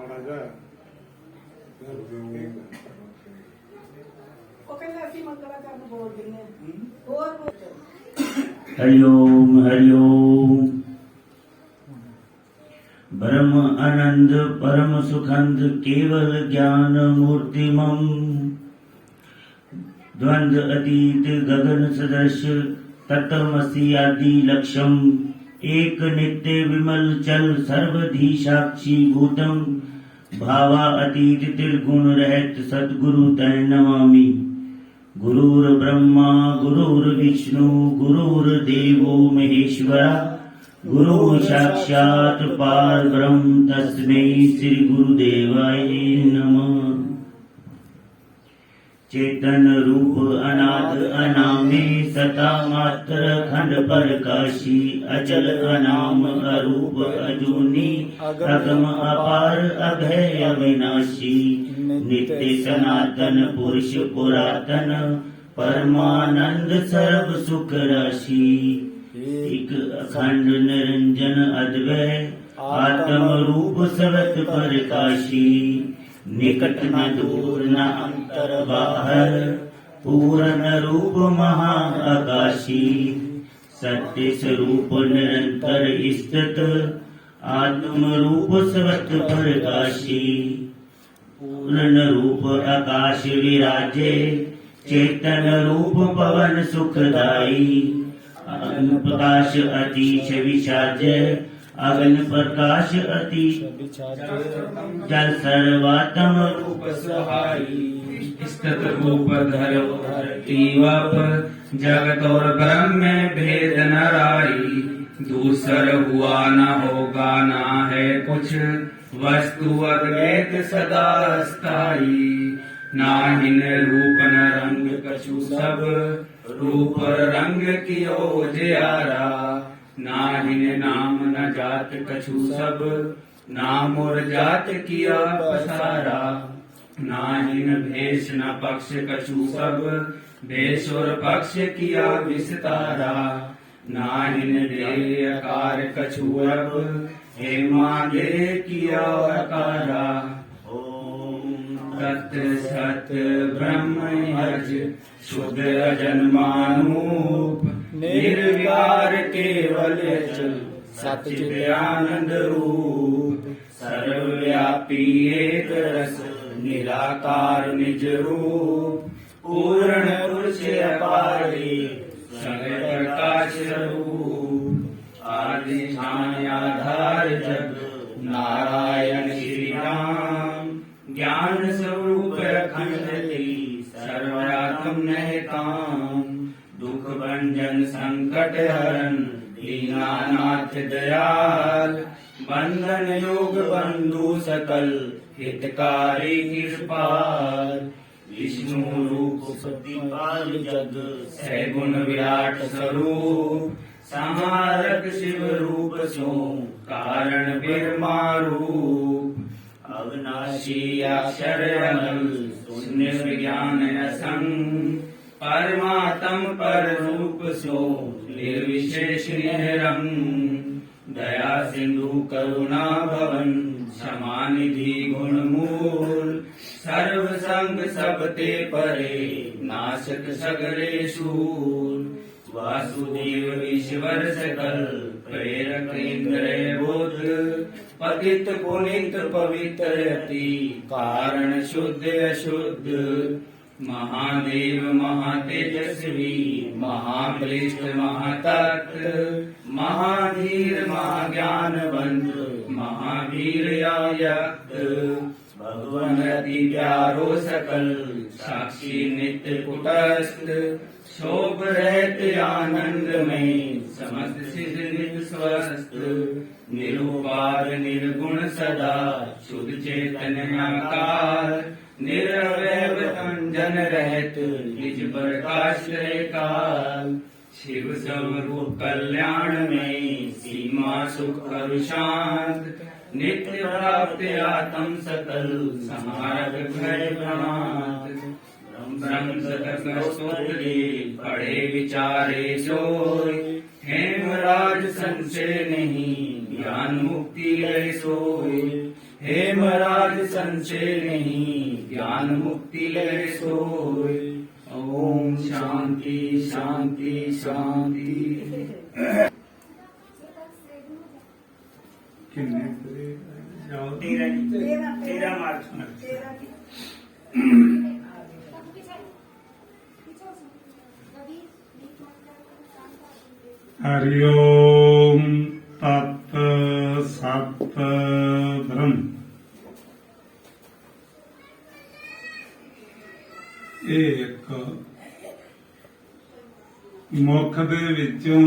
महाराजा हरिओम हरिओम। ब्रह्म आनंद परम सुखंद केवल ज्ञान मूर्तिमम द्वंद्व अतीत गगन सदृश तत्वमसि आदि लक्ष्यम एक नित्य विमल चल सर्वधि साक्षी भूतम भावा अतीत त्रिगुण रहित सद्गुरु तै नमामि। गुरुर ब्रह्मा गुरुर विष्णु गुरुर्देवो महेश्वरा गुरु साक्षात् परब्रह्म तस्मै श्री गुरुदेवाय नमः। चेतन रूप अनाद अनामे सता मात्र खंड प्रकाशी अचल अनाम अरूप अजूनी अगम अपार अभय अविनाशी नित्य सनातन पुरुष पुरातन परमानंद सर्व सुख राशि एक अखंड निरंजन अद्वय आत्म रूप सवत प्रकाशी निकट न दूर न अंतर बाहर पूर्ण रूप महा आकाशी सत्य स्वरूप निरंतर स्थित आत्म रूप सवत प्रकाशी पूर्ण रूप आकाश विराजे चेतन रूप पवन सुखदाई अग्नि प्रकाश अतीश विशाजे अग्नि प्रकाश अति जल सर्वात्म रूप सहाई स्थित रूप धरती वप जगत और ब्रह्म में भेद न राई दूसर हुआ न होगा न है कुछ वस्तु अद्वैत सदा स्थाई नाहिन रूप न रंग कछु सब रूप रंग कियो जियारा नाहिन नाम न जात कछु सब नाम और जात किया पसारा नाहिन भेष न पक्ष कछु सब भेष और पक्ष किया विस्तारा नाहिन दे आकार कछु अब हेमा दे किया आकारा तत् सत ब्रह्म हज शुद्ध अजन्मानूप निर्विकार केवल चल सच्चिद आनंद रूप सर्वव्यापी एक रस निराकार निज रूप पूर्ण पुरुष अपारी सगल प्रकाश रूप आदि स्थान आधार जग नारायण श्री राम ज्ञान स्वरूप अखंड सर्वयातम नहताम दुख भंजन संकट हरण दीनानाथ दयाल बंधन योग बंधु सकल हितकारी कृपाल विष्णु रूप प्रतिपाल जग सैगुण विराट स्वरूप संहारक शिव रूप सो कारण बिरमा रूप अविनाशी अक्षर अमल शून्य विज्ञान असंग परमात्म पर रूप सो निर्विशेष निरंग दया सिंधु करुणा भवन क्षमा निधि गुण मूल सर्व संग सबते परे नाशक सगरे शूल वासुदेव ईश्वर सकल प्रेरक इंद्र बोध पतित पुनित पवित्र अति कारण शुद्ध अशुद्ध महादेव महातेजस्वी महाबलिष्ठ महातत्व महाधीर महाज्ञानवंत महावीर आयक्त भगवान अति प्यारो सकल साक्षी नित्य कुटस्थ शोभ रहते आनंद में समस्त सिद्ध निज स्वस्थ निरुपार निर्गुण सदा शुद्ध चेतन आकार निरवय अंजन रहत निज प्रकाश काल शिव स्वरूप कल्याण में सीमा सुख करु शांत नित्य प्राप्त आत्म सकल समारक भय भ्रांत ब्रह्म स्तोत्रे पढ़े विचारे सोय हेमराज संशय नहीं ज्ञान मुक्ति लय सोय हेमराज संशय नहीं ज्ञान मुक्ति ले सोए। ओम शांति शांति शांति। तेरह मार्च हरिओम तत् सत ब्रह्म। ਇਹ ਇੱਕ ਮੁਖ ਦੇ ਵਿੱਚੋਂ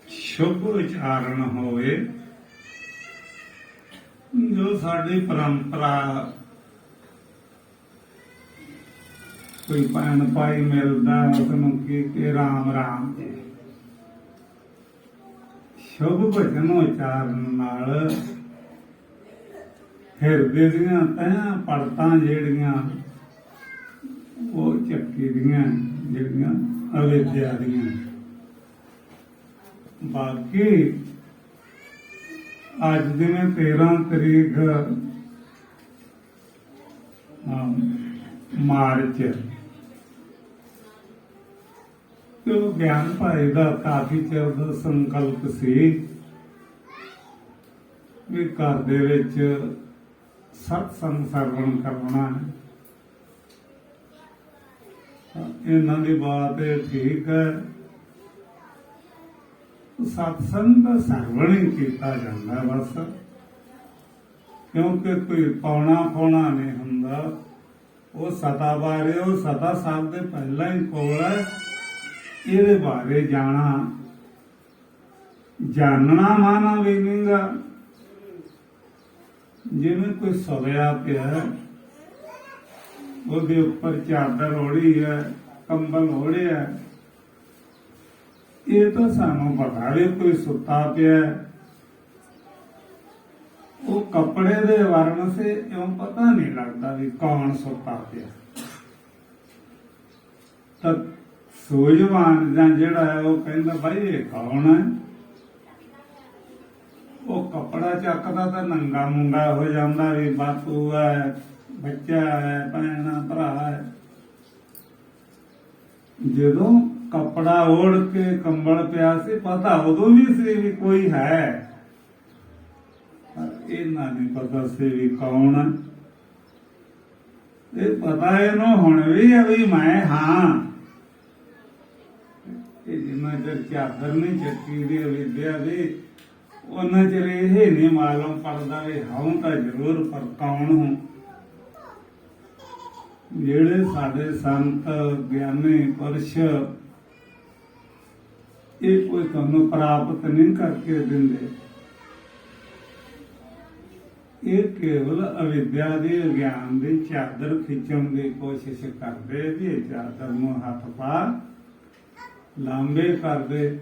ਸ਼ੁਭ ਉਚਾਰਨ ਹੋਵੇ, ਜੋ ਸਾਡੀ ਪਰੰਪਰਾ ਕੋਈ ਭੈਣ ਭਾਈ ਮਿਲਦਾ ਉਸਨੂੰ ਕਿ ਰਾਮ ਰਾਮ ਜੀ। ਸ਼ੁਭ ਭਜਨ ਉਚਾਰਨ ਨਾਲ ਹਿਰਦੇ ਦੀਆਂ ਤਹਿਆਂ ਪੜਤਾਂ ਜਿਹੜੀਆਂ ਉਹ ਚੱਕੀ ਦੀਆਂ ਜਿਹੜੀਆਂ ਅਵਿਦਿਆ ਦੀਆਂ। ਬਾਕੀ ਅੱਜ ਜਿਵੇਂ 13 ਤਰੀਕ ਮਾਰਚ, ਤੇ ਉਹ ਗਿਆਨ ਭਾਈ ਦਾ ਕਾਫੀ ਚਿਰ ਦਾ ਸੰਕਲਪ ਸੀ ਵੀ ਘਰ ਦੇ ਵਿੱਚ ਸਤਸੰਗ ਸਰਵਣ ਕਰਨਾ ਹੈ। ਇਹਨਾਂ ਦੀ ਬਾਤ ਇਹ ਠੀਕ ਹੈ, ਸਤਸੰਗ ਦਾ ਸਰਵਣ ਹੀ ਕੀਤਾ ਜਾਂਦਾ ਬਸ, ਕਿਉਂਕਿ ਕੋਈ ਪਾਉਣਾ ਪਾਉਣਾ ਨਹੀਂ ਹੁੰਦਾ। ਉਹ ਸਤਾ ਬਾਰੇ, ਉਹ ਸਤਾ ਸਭ ਦੇ ਪਹਿਲਾਂ ਹੀ ਕੋਲ ਹੈ। ਇਹਦੇ ਬਾਰੇ ਜਾਣਨਾ ਮਾਨਾ ਵੀ ਨਹੀਂਗਾ। ਜਿਵੇਂ ਕੋਈ ਸੋਇਆ ਪਿਆ, ਉਹਦੇ ਉੱਪਰ ਚਾਦਰ ਓੜੀ ਹੈ, ਕੰਬਲ ਓੜਿਆ, ਇਹ ਤਾਂ ਸਾਨੂੰ ਪਤਾ ਵੀ ਕੋਈ ਸੁੱਤਾ ਪਿਆ। ਉਹ ਕੱਪੜੇ ਦੇ ਵਰਨ ਸੇ ਇਉਂ ਪਤਾ ਨਹੀਂ ਲੱਗਦਾ ਵੀ ਕੌਣ ਸੁੱਤਾ ਪਿਆ। ਤਾਂ ਸੂਝਵਾਨ ਜਾਂ ਜਿਹੜਾ ਹੈ ਉਹ ਕਹਿੰਦਾ ਭਾਈ ਇਹ ਕੌਣ ਹੈ। ਉਹ ਕੱਪੜਾ ਚੱਕਦਾ ਤਾਂ ਨੰਗਾ ਮੁੰਗਾ ਹੋ ਜਾਂਦਾ ਵੀ ਬਾਪੂ ਹੈ, ਬੱਚਾ ਹੈ, ਭੈਣ ਭਰਾ ਹੈ। ਜਦੋਂ ਕੱਪੜਾ ਓੜ ਕੇ ਕੰਬਲ ਪਿਆ ਸੀ, ਪਤਾ ਉਦੋਂ ਵੀ ਸੀ ਵੀ ਕੋਈ ਹੈ, ਪਰ ਇਹਨਾਂ ਨਹੀਂ ਪਤਾ ਸੀ ਵੀ ਕੌਣ ਹੈ। ਇਹ ਪਤਾ ਇਹਨੂੰ ਹੁਣ ਵੀ ਹੈ ਵੀ ਮੈਂ ਹਾਂ। ਇਹ ਜਿੰਨਾ ਚਿਰ ਚਾਦਰ ਨਹੀਂ ਚੱਕੀ ਦੀ ਵਿਦਿਆ ਦੀ, ਉਹਨਾਂ ਚਿਰ ਇਹ ਨਹੀਂ ਮਾਲੂਮ ਪੜਦਾ ਵੀ ਹਾਂ ਤਾਂ ਜ਼ਰੂਰ, ਪਰ ਕੌਣ ਹੂੰ। ਜਿਹੜੇ ਸਾਡੇ ਸੰਤ ਗਿਆਨੀ ਪੁਰਸ਼ ਇਹ ਕੋਈ ਤੁਹਾਨੂੰ ਪ੍ਰਾਪਤ ਨਹੀਂ ਕਰਕੇ ਦਿੰਦੇ। ਇਹ ਕੇਵਲ ਅਵਿਦਿਆ ਦੀ, ਅਗਿਆਨ ਦੀ ਚਾਦਰ ਖਿੱਚਣ ਦੀ ਕੋਸ਼ਿਸ਼ ਕਰਦੇ ਵੀ ਇਹ ਚਾਦਰ ਨੂੰ ਹੱਥ ਪਾ ਲਾਂਬੇ ਕਰਦੇ।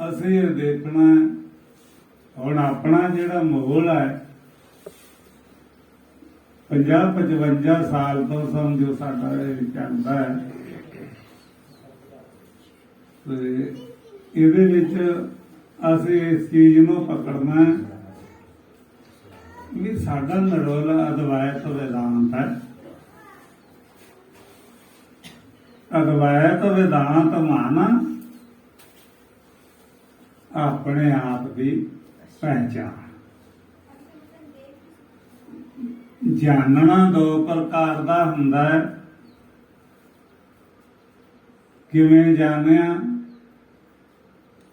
ਅਸੀਂ ਇਹ ਦੇਖਣਾ ਹੁਣ ਆਪਣਾ ਜਿਹੜਾ ਮਾਹੌਲ ਹੈ 50-55 ਸਾਲ ਤੋਂ ਸਮਝੋ ਸਾਡਾ ਇਹ ਚੱਲਦਾ ਹੈ, ਤੇ ਇਹਦੇ ਵਿੱਚ ਅਸੀਂ ਇਸ ਚੀਜ਼ ਨੂੰ ਪਕੜਨਾ ਵੀ ਸਾਡਾ ਨਿਰੋਲਾ ਅਦਵੈਤ ਵੇਦਾਂਤ ਹੈ। ਅਦਵੈਤ ਵੇਦਾਂਤ ਮਾਨਾ ਆਪਣੇ ਆਪ ਦੀ ਪਹਿਚਾਣ। ਜਾਣਨਾ ਦੋ ਪ੍ਰਕਾਰ ਦਾ ਹੁੰਦਾ ਹੈ। ਕਿਵੇਂ ਜਾਣਿਆ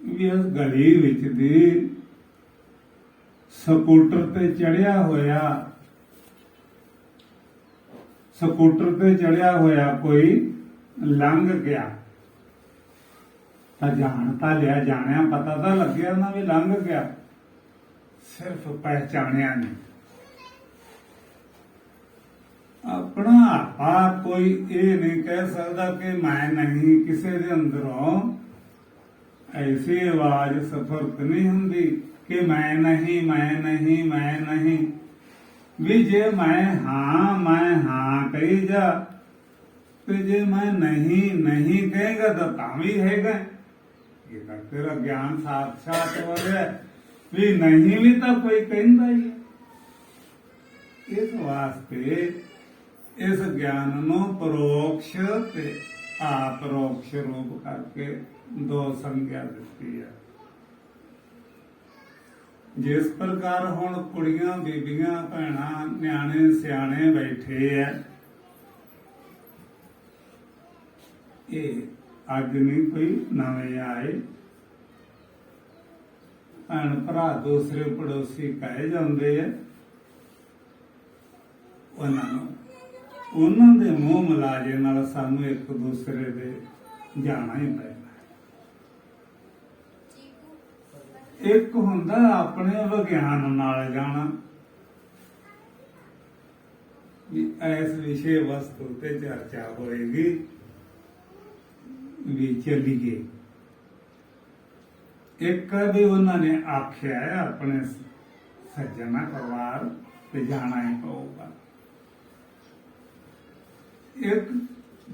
ਵੀ ਇਸ ਗਲੀ ਵਿੱਚ ਦੀ ਸਕੂਟਰ ਤੇ ਚੜਿਆ ਹੋਇਆ ਕੋਈ ਲੰਘ ਗਿਆ ਤਾਂ ਜਾਣ ਤਾਂ ਲਿਆ, ਜਾਣਿਆ, ਪਤਾ ਤਾਂ ਲੱਗਿਆ ਨਾ ਵੀ ਲੰਘ ਗਿਆ, ਸਿਰਫ ਪਹਿਚਾਣਿਆ ਨਹੀਂ। ਆਪਣਾ ਆਪਾ ਕੋਈ ਇਹ ਨਹੀਂ ਕਹਿ ਸਕਦਾ ਕਿ ਮੈਂ ਨਹੀਂ। ਕਿਸੇ ਦੇ ਅੰਦਰੋਂ ਐਸੀ ਆਵਾਜ਼ ਸਫਰਤ ਨਹੀਂ ਹੁੰਦੀ ਕਿ ਮੈਂ ਨਹੀਂ, ਮੈਂ ਨਹੀਂ, ਮੈਂ ਨਹੀਂ। ਵੀ ਜੇ ਮੈਂ ਹਾਂ ਕਹੀ ਜਾ, ਤੇ ਜੇ ਮੈਂ ਨਹੀਂ ਕਹੇਗਾ ਤਾਂ ਵੀ ਹੈਗਾ। ਇਹ ਤਾਂ ਤੇਰਾ ਗਿਆਨ ਸਾਖਸ਼ਾਤ ਹੋ ਰਿਹਾ ਵੀ ਨਹੀਂ ਵੀ ਤਾਂ ਕੋਈ ਕਹਿੰਦਾ ਹੀ ਹੈ। ਇਸ ਵਾਸਤੇ ਇਸ ਗਿਆਨ ਨੂੰ ਪਰੋਕਸ਼ ਤੇ ਆਪਰੋਕਸ਼ ਰੂਪ ਕਰਕੇ ਦੋ ਸੰਗਿਆ ਦਿੱਤੀ ਹੈ। ਜਿਸ ਪ੍ਰਕਾਰ ਹੁਣ ਕੁੜੀਆਂ ਬੀਬੀਆਂ ਭੈਣਾਂ ਨਿਆਣੇ ਸਿਆਣੇ ਬੈਠੇ ਆ, ਇਹ ਅੱਜ ਨਹੀਂ ਕੋਈ ਨਵੇਂ ਆਏ, ਭੈਣ ਭਰਾ ਦੂਸਰੇ ਪੜੋਸੀ ਕਹੇ ਜਾਂਦੇ ਆ, ਉਹਨਾਂ ਦੇ ਮੂੰਹ ਮਲਾਜੇ ਨਾਲ ਸਾਨੂੰ ਇੱਕ ਦੂਸਰੇ ਦੇ ਜਾਣਾ ਹੀ ਪੈਣਾ। ਇੱਕ ਹੁੰਦਾ ਆਪਣੇ ਵਿਗਿਆਨ ਨਾਲ ਜਾਣਾ, ਵੀ ਇਸ ਵਿਸ਼ੇ ਵਸਤੂ ਤੇ ਚਰਚਾ ਹੋਏਗੀ, ਵੀ ਚੱਲੀਏ। ਇੱਕ ਵੀ ਉਹਨਾਂ ਨੇ ਆਖਿਆ ਹੈ ਆਪਣੇ ਸੱਜਣਾ ਪਰਿਵਾਰ ਤੇ ਜਾਣਾ ਹੀ ਪਊਗਾ। ਇੱਕ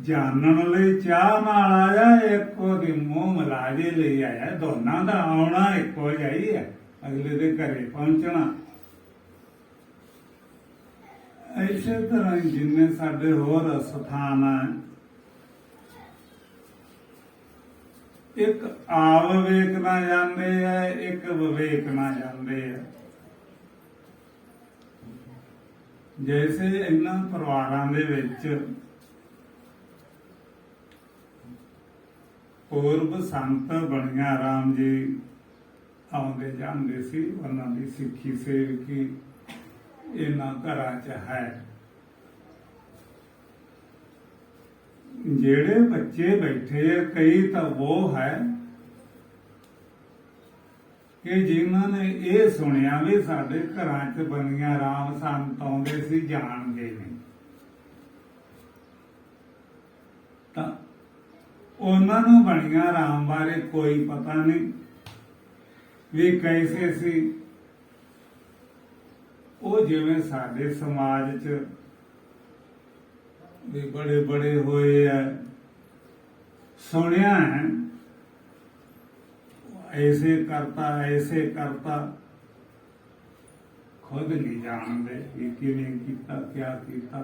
ਜਾਣਨ ਲਈ ਚਾਹ ਨਾਲ ਆਇਆ, ਇੱਕ ਉਹਦੀ ਮੂੰਹ ਮਲਾਜੇ ਲਈ ਆਇਆ। ਦੋਨਾਂ ਦਾ ਆਉਣਾ ਇੱਕੋ ਜਿਹਾ ਹੀ ਹੈ, ਅਗਲੇ ਦੇ ਘਰੇ ਪਹੁੰਚਣਾ। ਇਸੇ ਤਰ੍ਹਾਂ ਜਿੰਨੇ ਸਾਡੇ ਹੋਰ ਸਥਾਨ ਹੈ, ਇੱਕ ਆਵਵੇਕ ਨਾ ਜਾਂਦੇ ਆ, ਇੱਕ ਵਿਵੇਕ ਨਾ ਜਾਂਦੇ ਆ। ਜੈਸੇ ਇਹਨਾਂ ਪਰਿਵਾਰਾਂ ਦੇ ਵਿੱਚ ਪੂਰਬ ਸੰਤ ਬਣੀਆਂ ਰਾਮ ਜੀ ਆਉਂਦੇ ਜਾਂਦੇ ਸੀ, ਉਹਨਾਂ ਦੀ ਸਿੱਖੀ ਸੇਵਕੀ ਇਹਨਾਂ ਘਰਾਂ 'ਚ ਹੈ। ਜਿਹੜੇ ਬੱਚੇ ਬੈਠੇ ਆ, ਕਈ ਤਾਂ ਉਹ ਹੈ ਕਿ ਜਿਨ੍ਹਾਂ ਨੇ ਇਹ ਸੁਣਿਆ ਵੀ ਸਾਡੇ ਘਰਾਂ 'ਚ ਬਣੀਆਂ ਰਾਮ ਸੰਤ ਆਉਂਦੇ ਸੀ, ਜਾਣਦੇ ਨਹੀਂ, ਤਾਂ ਉਹਨਾਂ ਨੂੰ ਬਣੀਆਂ ਰਾਮ ਬਾਰੇ ਕੋਈ ਪਤਾ ਨਹੀਂ ਵੀ ਕੈਸੇ ਸੀ। ਉਹ ਜਿਵੇਂ ਸਾਡੇ ਸਮਾਜ 'ਚ ਵੀ ਬੜੇ ਬੜੇ ਹੋਏ ਆ, ਸੁਣਿਆ ਹੈ, ऐसे करता खुद नहीं जानते कि किवें कीता क्या कीता।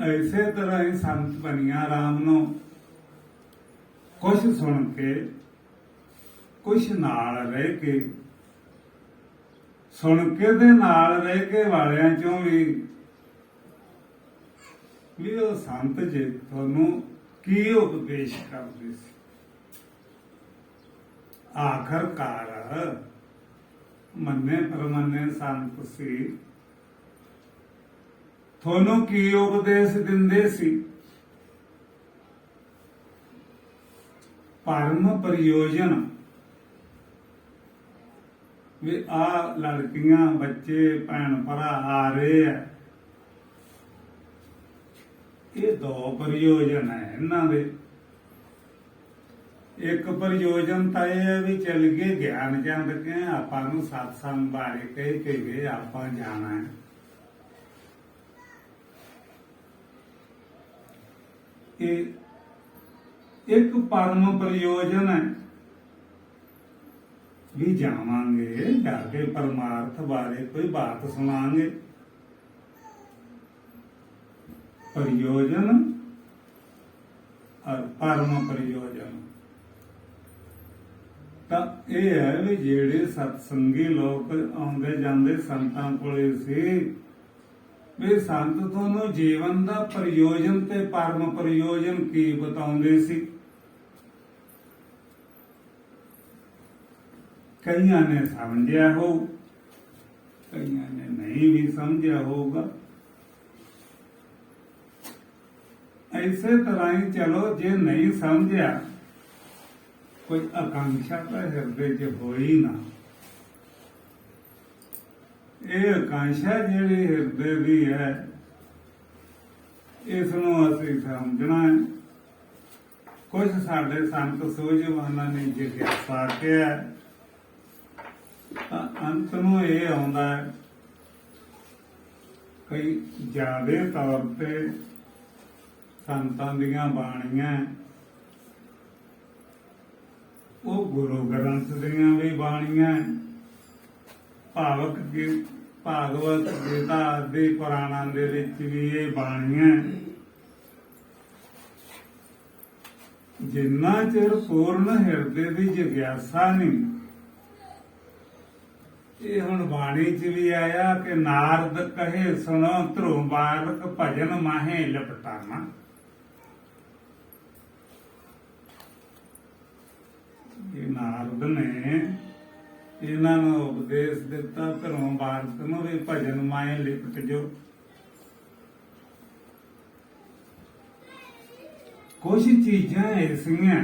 ऐसे तरह ही संत बनिया राम नो कुछ सुन के कुछ नाल रह के सुन के दे नाल रह के वालियां चों भी वो संत जी तुहानू की उपदेश करते सी। आखरकार मन्ने परमन्ने संत सी, थोनों की उपदेश दिंदे सी। परम प्रयोजन भी आ लड़कियां बच्चे भैन भरा आ रहे हैं, ये दो प्रयोजन है इन्हां दे। एक प्रयोजन तो यह है भी चल गए ज्ञान चंद के आपां नूं सत्संग बारे कह के गए आपां जाना है। एक परम प्रयोजन है भी जावांगे, जाके परमार्थ बारे कोई बात सुनांगे। प्रयोजन और परम प्रयोजन ਤਾਂ ਇਹ ਹੈ ਵੀ ਜਿਹੜੇ ਸਤਸੰਗੀ ਲੋਕ ਆਉਂਦੇ ਜਾਂਦੇ ਸੰਤਾਂ ਕੋਲੇ ਸੀ, ਵੀ ਸੰਤ ਤੁਹਾਨੂੰ ਜੀਵਨ ਦਾ ਪ੍ਰਯੋਜਨ ਤੇ ਪਰਮ ਪ੍ਰਯੋਜਨ ਕੀ ਬਤਾਉਂਦੇ ਸੀ। ਕਈਆਂ ਨੇ ਸਮਝਿਆ ਹੋ, ਕਈਆਂ ਨੇ ਨਹੀਂ ਵੀ ਸਮਝਿਆ ਹੋਊਗਾ। ਐਸੇ ਤਰ੍ਹਾਂ ਹੀ ਚਲੋ, ਜੇ ਨਹੀਂ ਸਮਝਿਆ कोई आकांक्षा तो हृदय च हो ही ना। ये आकांक्षा जी हृदय की है, इसनों असीं समझना है। कुछ साडे संत सूझवाना ने जिज्ञासा किया, अंत नूं ये आउंदा है कई ज्यादे तौर ते संतां दीयां बाणियां ਉਹ ਗੁਰੂ ਗ੍ਰੰਥ ਦੀਆਂ ਵੀ ਬਾਣੀਆਂ, ਭਾਗਵਤ ਗੀਤਾ ਆਦਿ ਪੁਰਾਣਾਂ ਦੇ ਵਿੱਚ ਵੀ ਇਹ ਬਾਣੀਆਂ, ਜਿੰਨਾ ਚਿਰ ਪੂਰਨ ਹਿਰਦੇ ਦੀ ਜਿਗਿਆਸਾ ਨਹੀਂ। ਇਹ ਹੁਣ ਬਾਣੀ ਚ ਵੀ ਆਇਆ ਕਿ ਨਾਰਦ ਕਹੇ ਸੁਣੋ ਧਰੁ ਬਾਲਕ ਭਜਨ ਮਾਹੇ ਲਪਟਾਨਾ। ਇਹ ਨਾਰਦ ਨੇ ਇਹਨਾਂ ਨੂੰ ਉਪਦੇਸ਼ ਦਿੱਤਾ, ਧਰੋਂ ਬਾਲਕ ਨੂੰ ਵੀ ਭਜਨ ਮਾਹੇ ਲਿਪਟ ਜੋ। ਕੁਝ ਚੀਜ਼ਾਂ ਐਸੀਆਂ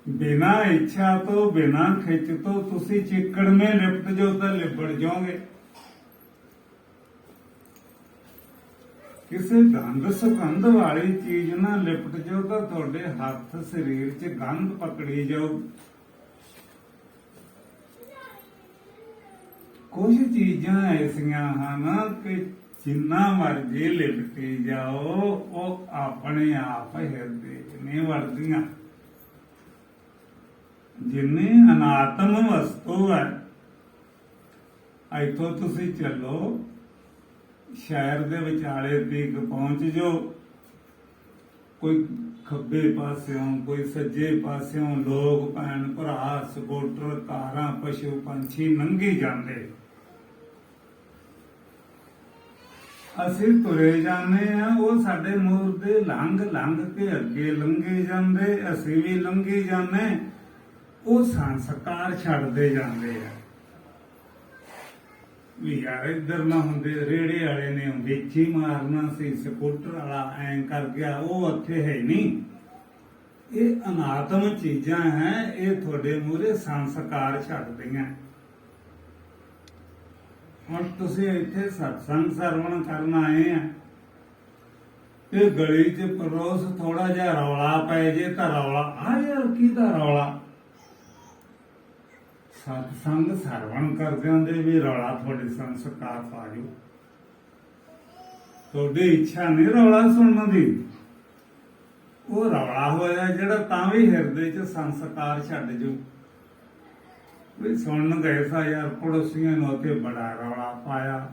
ਬਿਨਾ ਇੱਛਾ ਤੋਂ ਬਿਨਾ ਖਿੱਚ ਤੋਂ ਤੁਸੀਂ ਚਿੱਕੜ ਮੇ ਲਿਪਟ ਜੋ ਤਾਂ ਲਿਬੜ ਜਾਓਗੇ। ਕਿਸੇ ਗੰਧ ਸੁਗੰਧ ਵਾਲੀ ਚੀਜ਼ ਨਾਲ ਲਿਪਟ ਜਾਓ ਤਾਂ ਤੁਹਾਡੇ ਹੱਥ ਸਰੀਰ 'ਚ ਗੰਧ ਪਕੜੀ ਜਾਓ। ਕੁਝ ਚੀਜ਼ਾਂ ਐਸੀਆਂ ਹਨ ਕਿ ਜਿੰਨਾ ਮਰਜੀ ਲਿਪਟੀ ਜਾਓ ਉਹ ਆਪਣੇ ਆਪ ਹਿਰਦੇ 'ਚ ਨਹੀਂ ਵੜਦੀਆਂ। ਜਿੰਨੀ ਅਨਾਤਮ ਵਸਤੂ ਹੈ, ਇੱਥੋਂ ਤੁਸੀਂ ਚੱਲੋ ਸ਼ਹਿਰ ਦੇ ਵਿਚਾਲੇ ਤੀਕ ਪਹੁੰਚ ਜਾਓ, ਕੋਈ ਖੱਬੇ ਪਾਸਿਓਂ ਕੋਈ ਸੱਜੇ ਪਾਸਿਓਂ ਲੋਕ ਭੈਣ ਭਰਾ ਸਕੂਟਰ ਕਾਰਾਂ ਪਸ਼ੂ ਪੰਛੀ ਲੰਘੀ ਜਾਂਦੇ, ਅਸੀਂ ਤੁਰੇ ਜਾਂਦੇ ਆ, ਉਹ ਸਾਡੇ ਮੂਹਰ ਦੇ ਲੰਘ ਕੇ ਅੱਗੇ ਲੰਘੇ ਜਾਂਦੇ, ਅਸੀਂ ਵੀ ਲੰਘੀ ਜਾਂਦੇ। ਉਹ ਸੰਸਕਾਰ ਛੱਡਦੇ ਜਾਂਦੇ ਆ ਵੀ ਯਾਰ ਇੱਧਰ ਨਾ ਹੁੰਦੇ, ਰੇੜੇ ਵਾਲੇ ਨੇ ਵਿੱਚ ਹੀ ਮਾਰਨਾ ਸੀ, ਸਕੂਟਰ ਵਾਲਾ ਐਂ ਕਰ ਗਿਆ, ਉਹ ਉੱਥੇ ਹੈ ਨਹੀਂ। ਇਹ ਅਨਾਤਮ ਚੀਜ਼ਾਂ ਹੈ, ਇਹ ਤੁਹਾਡੇ ਮੂਹਰੇ ਸੰਸਕਾਰ ਛੱਡਦੀਆਂ। ਹੁਣ ਤੁਸੀਂ ਇੱਥੇ ਸਤਸੰਗ ਸਰਵਣ ਕਰਨ ਆਏ ਆ, ਇਹ ਗਲੀ 'ਚ ਪੜੋਸ ਥੋੜਾ ਜਿਹਾ ਰੌਲਾ ਪੈ ਜੇ ਤਾਂ ਰੌਲਾ ਆ ਯਾਰ ਕਿਹਦਾ ਰੌਲਾ। ਸਤਸੰਗ ਸਰਵਣ ਕਰਦਿਆਂ ਦੇ ਵੀ ਰੌਲਾ ਤੁਹਾਡੇ ਸੰਸਕਾਰ ਪਾ ਜਾਓ। ਤੁਹਾਡੀ ਇੱਛਾ ਨਹੀਂ ਰੌਲਾ ਸੁਣਨ ਦੀ, ਉਹ ਰੌਲਾ ਹੋਇਆ ਜਿਹੜਾ ਤਾਂ ਵੀ ਹਿਰਦੇ 'ਚ ਸੰਸਕਾਰ ਛੱਡ ਜਾਓ। ਵੀ ਸੁਣਨ ਗਏ ਸਾ ਯਾਰ ਪੜੋਸੀਆਂ ਨੂੰ ਉੱਥੇ ਬੜਾ ਰੌਲਾ ਪਾਇਆ,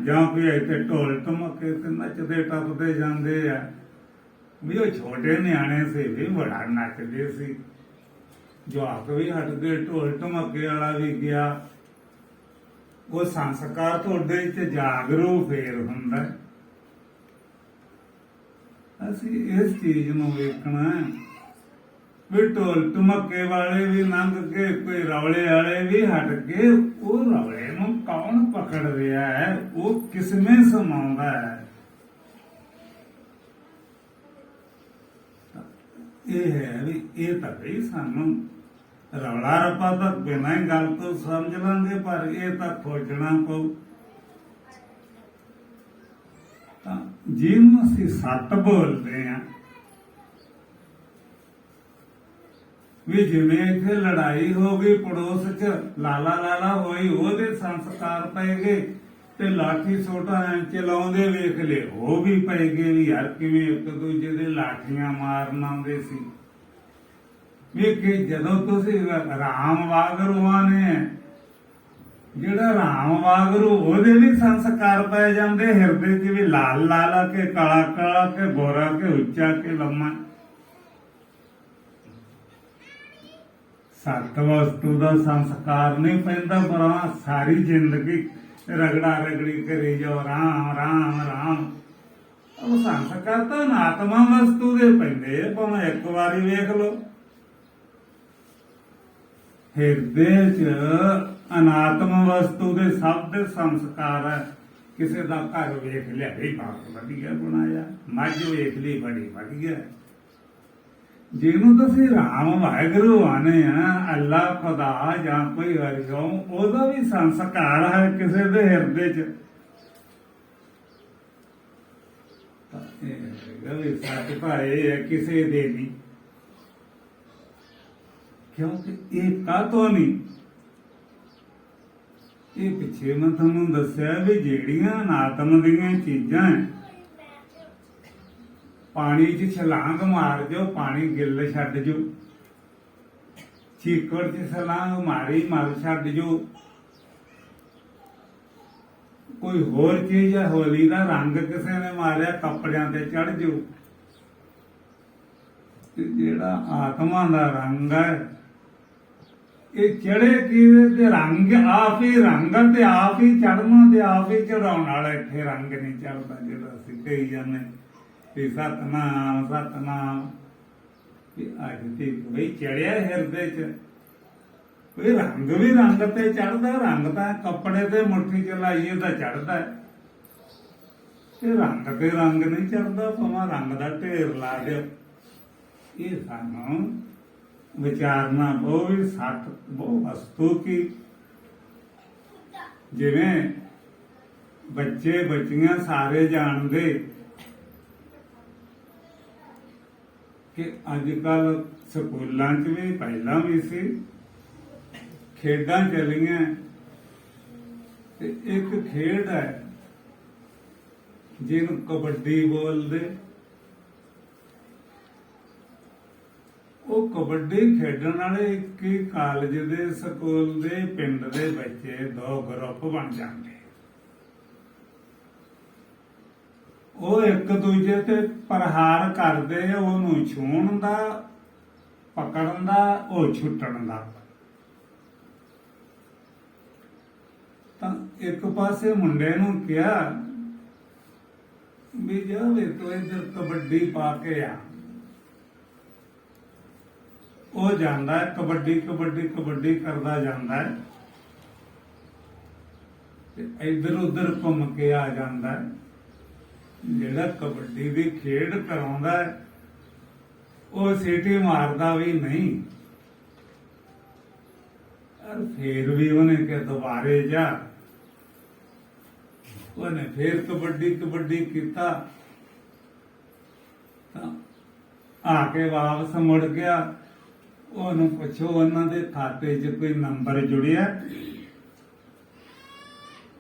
ਜਾਂ ਕੋਈ ਇੱਥੇ ਢੋਲ ਢਮਕੇ ਤੇ ਨੱਚਦੇ ਟੱਪਦੇ ਜਾਂਦੇ ਆ, ਵੀ ਉਹ ਛੋਟੇ ਨਿਆਣੇ ਸੀ ਵੀ ਬੜਾ ਨੱਚਦੇ ਸੀ, ਜਵਾਕ ਵੀ ਹਟ ਗਏ, ਢੋਲ ਢਮਕੇ ਵਾਲਾ ਵੀ ਗਿਆ। ਉਹ ਸੰਸਕਾਰ ਤੁਹਾਡੇ 'ਚ ਜਾਗਰੂਕ ਫੇਰ ਹੁੰਦਾ। ਅਸੀਂ ਇਸ ਚੀਜ਼ ਨੂੰ ਵੇਖਣਾ ਵੀ ਢੋਲ ਢਮਕੇ ਵਾਲੇ ਵੀ ਲੰਘ ਕੇ, ਕੋਈ ਰੌਲੇ ਵਾਲੇ ਵੀ ਹਟ ਕੇ, ਉਹ ਰੌਲੇ ਨੂੰ ਕੌਣ ਪਕੜ ਰਿਹਾ ਹੈ, ਉਹ ਕਿਸਮੇ ਸਮਾਉਂਦਾ ਹੈ। ਇਹ ਹੈ ਵੀ ਇਹ ਤਾਂ ਵੀ ਸਾਨੂੰ ਰੌਲਾ ਰੱਪਾ ਤਾਂ ਬਿਨਾਂ ਹੀ ਗੱਲ ਤੋਂ ਸਮਝ ਲਾਂਗੇ, ਪਰ ਇਹ ਤਾਂ ਖੋਜਣਾ ਪਊ। ਤਾਂ ਜਿਹਨੂੰ ਅਸੀਂ ਸੱਤ ਬੋਲਦੇ ਹਾਂ, ਵੀ ਜਿਵੇਂ ਇੱਥੇ ਲੜਾਈ ਹੋ ਗਈ ਪੜੋਸ 'ਚ, ਲਾਲਾ ਹੋਈ, ਉਹਦੇ ਸੰਸਕਾਰ ਪੈ ਗਏ, ਤੇ ਲਾਠੀ ਸੋਟਾ ਚਲਾਉਂਦੇ ਵੇਖ ਲਏ ਉਹ ਵੀ ਪੈ ਗਏ ਵੀ ਯਾਰ ਕਿਵੇਂ ਇੱਕ ਦੂਜੇ ਦੇ ਲਾਠੀਆਂ ਮਾਰਨ ਆਉਂਦੇ ਸੀ। ਵੇਖੇ ਜਦੋਂ ਤੁਸੀਂ ਰਾਮ ਵਾਗਰੂਆਂ ਨੇ, ਜਿਹੜਾ ਰਾਮ ਵਾਗਰੂ ਉਹਦੇ ਵੀ ਸੰਸਕਾਰ ਪੈ ਜਾਂਦੇ ਹਿਰਦੇ 'ਚ, ਵੀ ਲਾਲ ਕੇ ਕਾਲਾ ਕੇ ਗੋਰਾ ਕੇ ਉੱਚਾ ਕੇ ਲੰਮਾ। ਸੱਤ ਵਸਤੂ ਦਾ ਸੰਸਕਾਰ ਨਹੀਂ ਪੈਂਦਾ, ਪਰ ਸਾਰੀ ਜ਼ਿੰਦਗੀ ਰਗੜਾ ਰਗੜੀ ਕਰੀ ਜਾਓ ਰਾਮ ਰਾਮ ਰਾਮ। ਉਹ ਸੰਸਕਾਰ ਤਾਂ ਅਨਾਤਮਾ ਵਸਤੂ ਦੇ ਪੈਂਦੇ, ਭਾਵੇਂ ਇੱਕ ਵਾਰੀ ਵੇਖ ਲਓ। ਹਿਰਦੇ 'ਚ ਅਨਾਤਮ ਵਸਤੂ ਦੇ ਸਭ ਦੇ ਸੰਸਕਾਰ ਹੈ। ਕਿਸੇ ਦਾ ਘਰ ਵੇਖ ਲਿਆ ਵੀ ਬਹੁਤ ਵਧੀਆ ਬਣਾਇਆ, ਮੱਝ ਵੇਖ ਲਈ ਬੜੀ ਵਧੀਆ। ਜਿਹਨੂੰ ਤੁਸੀਂ ਰਾਮ ਵਾਹਿਗੁਰੂ ਆਨੇ ਆ, ਅੱਲਾ ਖੁਦਾ ਜਾਂ ਕੋਈ ਹਰਿਓਮ, ਉਹਦਾ ਵੀ ਸੰਸਕਾਰ ਹੈ ਕਿਸੇ ਦੇ ਹਿਰਦੇ 'ਚ। ਇਹ ਸੱਚ ਭਾਏ ਹੈ ਕਿਸੇ ਦੇ ਨਹੀਂ, ਕਿਉਂਕਿ ਇਹ ਕਾਹਤੋਂ ਨਹੀਂ। ਇਹ ਪਿੱਛੇ ਮੈਂ ਤੁਹਾਨੂੰ ਦੱਸਿਆ ਵੀ ਜਿਹੜੀਆਂ ਅਨਾਤਮ ਦੀਆਂ ਚੀਜ਼ਾਂ ਪਾਣੀ 'ਚ ਛਲਾਂਗ ਮਾਰ ਜੋ, ਪਾਣੀ ਗਿੱਲ ਛੱਡ ਜੋ। ਚੀਕੜ 'ਚ ਛਲਾਂਗ ਮਾਰੀ, ਮਲ ਛੱਡ ਜੋ। ਕੋਈ ਹੋਰ ਚੀਜ਼ ਹੈ, ਹੋਲੀ ਦਾ ਰੰਗ ਕਿਸੇ ਨੇ ਮਾਰਿਆ, ਕੱਪੜਿਆਂ ਤੇ ਚੜ ਜੋ। ਤੇ ਜਿਹੜਾ ਆਤਮਾ ਦਾ ਰੰਗ ਹੈ, ਇਹ ਚੜੇ ਕਿਹਦੇ ਤੇ? ਰੰਗ ਆਪ ਹੀ ਰੰਗ ਆ, ਤੇ ਆਪ ਹੀ ਚੜਨਾ ਤੇ ਆਪ ਹੀ ਚੜਾਉਣ ਵਾਲਾ। ਇੱਥੇ ਰੰਗ ਨਹੀਂ ਚੜਦਾ ਜਿਹੜਾ ਅਸੀਂ ਕਹੀ ਜਾਂਦੇ ਵੀ ਸਤਨਾਮ ਸਤਨਾਮ। ਵੀ ਅੱਜ ਤੇ ਬਈ ਚੜਿਆ ਹਿਰਦੇ 'ਚ, ਕੋਈ ਰੰਗ ਵੀ ਰੰਗ ਤੇ ਚੜਦਾ। ਰੰਗ ਤਾਂ ਕੱਪੜੇ ਤੇ ਮੁੱਠੀ ਚ ਲਾਈਏ ਤਾਂ ਚੜਦਾ, ਤੇ ਰੰਗ ਤੇ ਰੰਗ ਨਹੀਂ ਚੜਦਾ, ਭਾਵੇਂ ਰੰਗ ਦਾ ਢੇਰ ਲਾ ਦਿਓ। ਇਹ ਸਾਨੂੰ ਵਿਚਾਰਨਾ ਪਊ ਵੀ ਸਤ ਉਹ ਵਸਤੂ ਕੀ। ਜਿਵੇਂ ਬੱਚੇ ਬੱਚੀਆਂ ਸਾਰੇ ਜਾਣਦੇ ਕਿ ਅੱਜ ਕੱਲ ਸਕੂਲਾਂ 'ਚ ਵੀ, ਪਹਿਲਾਂ ਵੀ ਸੀ, ਖੇਡਾਂ ਚੱਲੀਆਂ। ਤੇ ਇੱਕ ਖੇਡ ਹੈ ਜਿਹਨੂੰ ਕਬੱਡੀ ਬੋਲਦੇ। ਉਹ ਕਬੱਡੀ ਖੇਡਣ ਵਾਲੇ ਇੱਕ ਹੀ ਕਾਲਜ ਦੇ, ਸਕੂਲ ਦੇ, ਪਿੰਡ ਦੇ ਬੱਚੇ 2 ਗਰੁੱਪ ਬਣ ਜਾਂਦੇ। ਉਹ ਇੱਕ ਦੂਜੇ ਤੇ ਪ੍ਰਹਾਰ ਕਰਦੇ, ਉਹਨੂੰ ਛੂਹਣ ਦਾ, ਪਕੜਨ ਦਾ, ਉਹ ਛੁੱਟਣ ਦਾ। ਤਾਂ ਇੱਕ ਪਾਸੇ ਮੁੰਡੇ ਨੂੰ ਕਿਹਾ ਵੀ ਜਾ ਵੇ ਤੂੰ ਇੱਧਰ ਕਬੱਡੀ ਪਾ ਕੇ ਆ। ਉਹ ਜਾਂਦਾ ਹੈ, ਕਬੱਡੀ ਕਬੱਡੀ ਕਬੱਡੀ ਕਰਦਾ ਜਾਂਦਾ ਹੈ, ਤੇ ਇੱਧਰ ਉੱਧਰ ਘੁੰਮ ਕੇ ਆ ਜਾਂਦਾ ਹੈ। ਜਿਹੜਾ ਕਬੱਡੀ ਦੀ ਖੇਡ ਕਰਾਉਂਦਾ ਹੈ, ਉਹ ਸੀਟੀ ਮਾਰਦਾ ਵੀ ਨਹੀਂ, और फिर भी उन्हें के दोबारे जा, उन्हें फिर कबड्डी कबड्डी किया, आके वापस मुड़ गया। उन्हें पुछो उन्होंने खाते च कोई नंबर जुड़िया?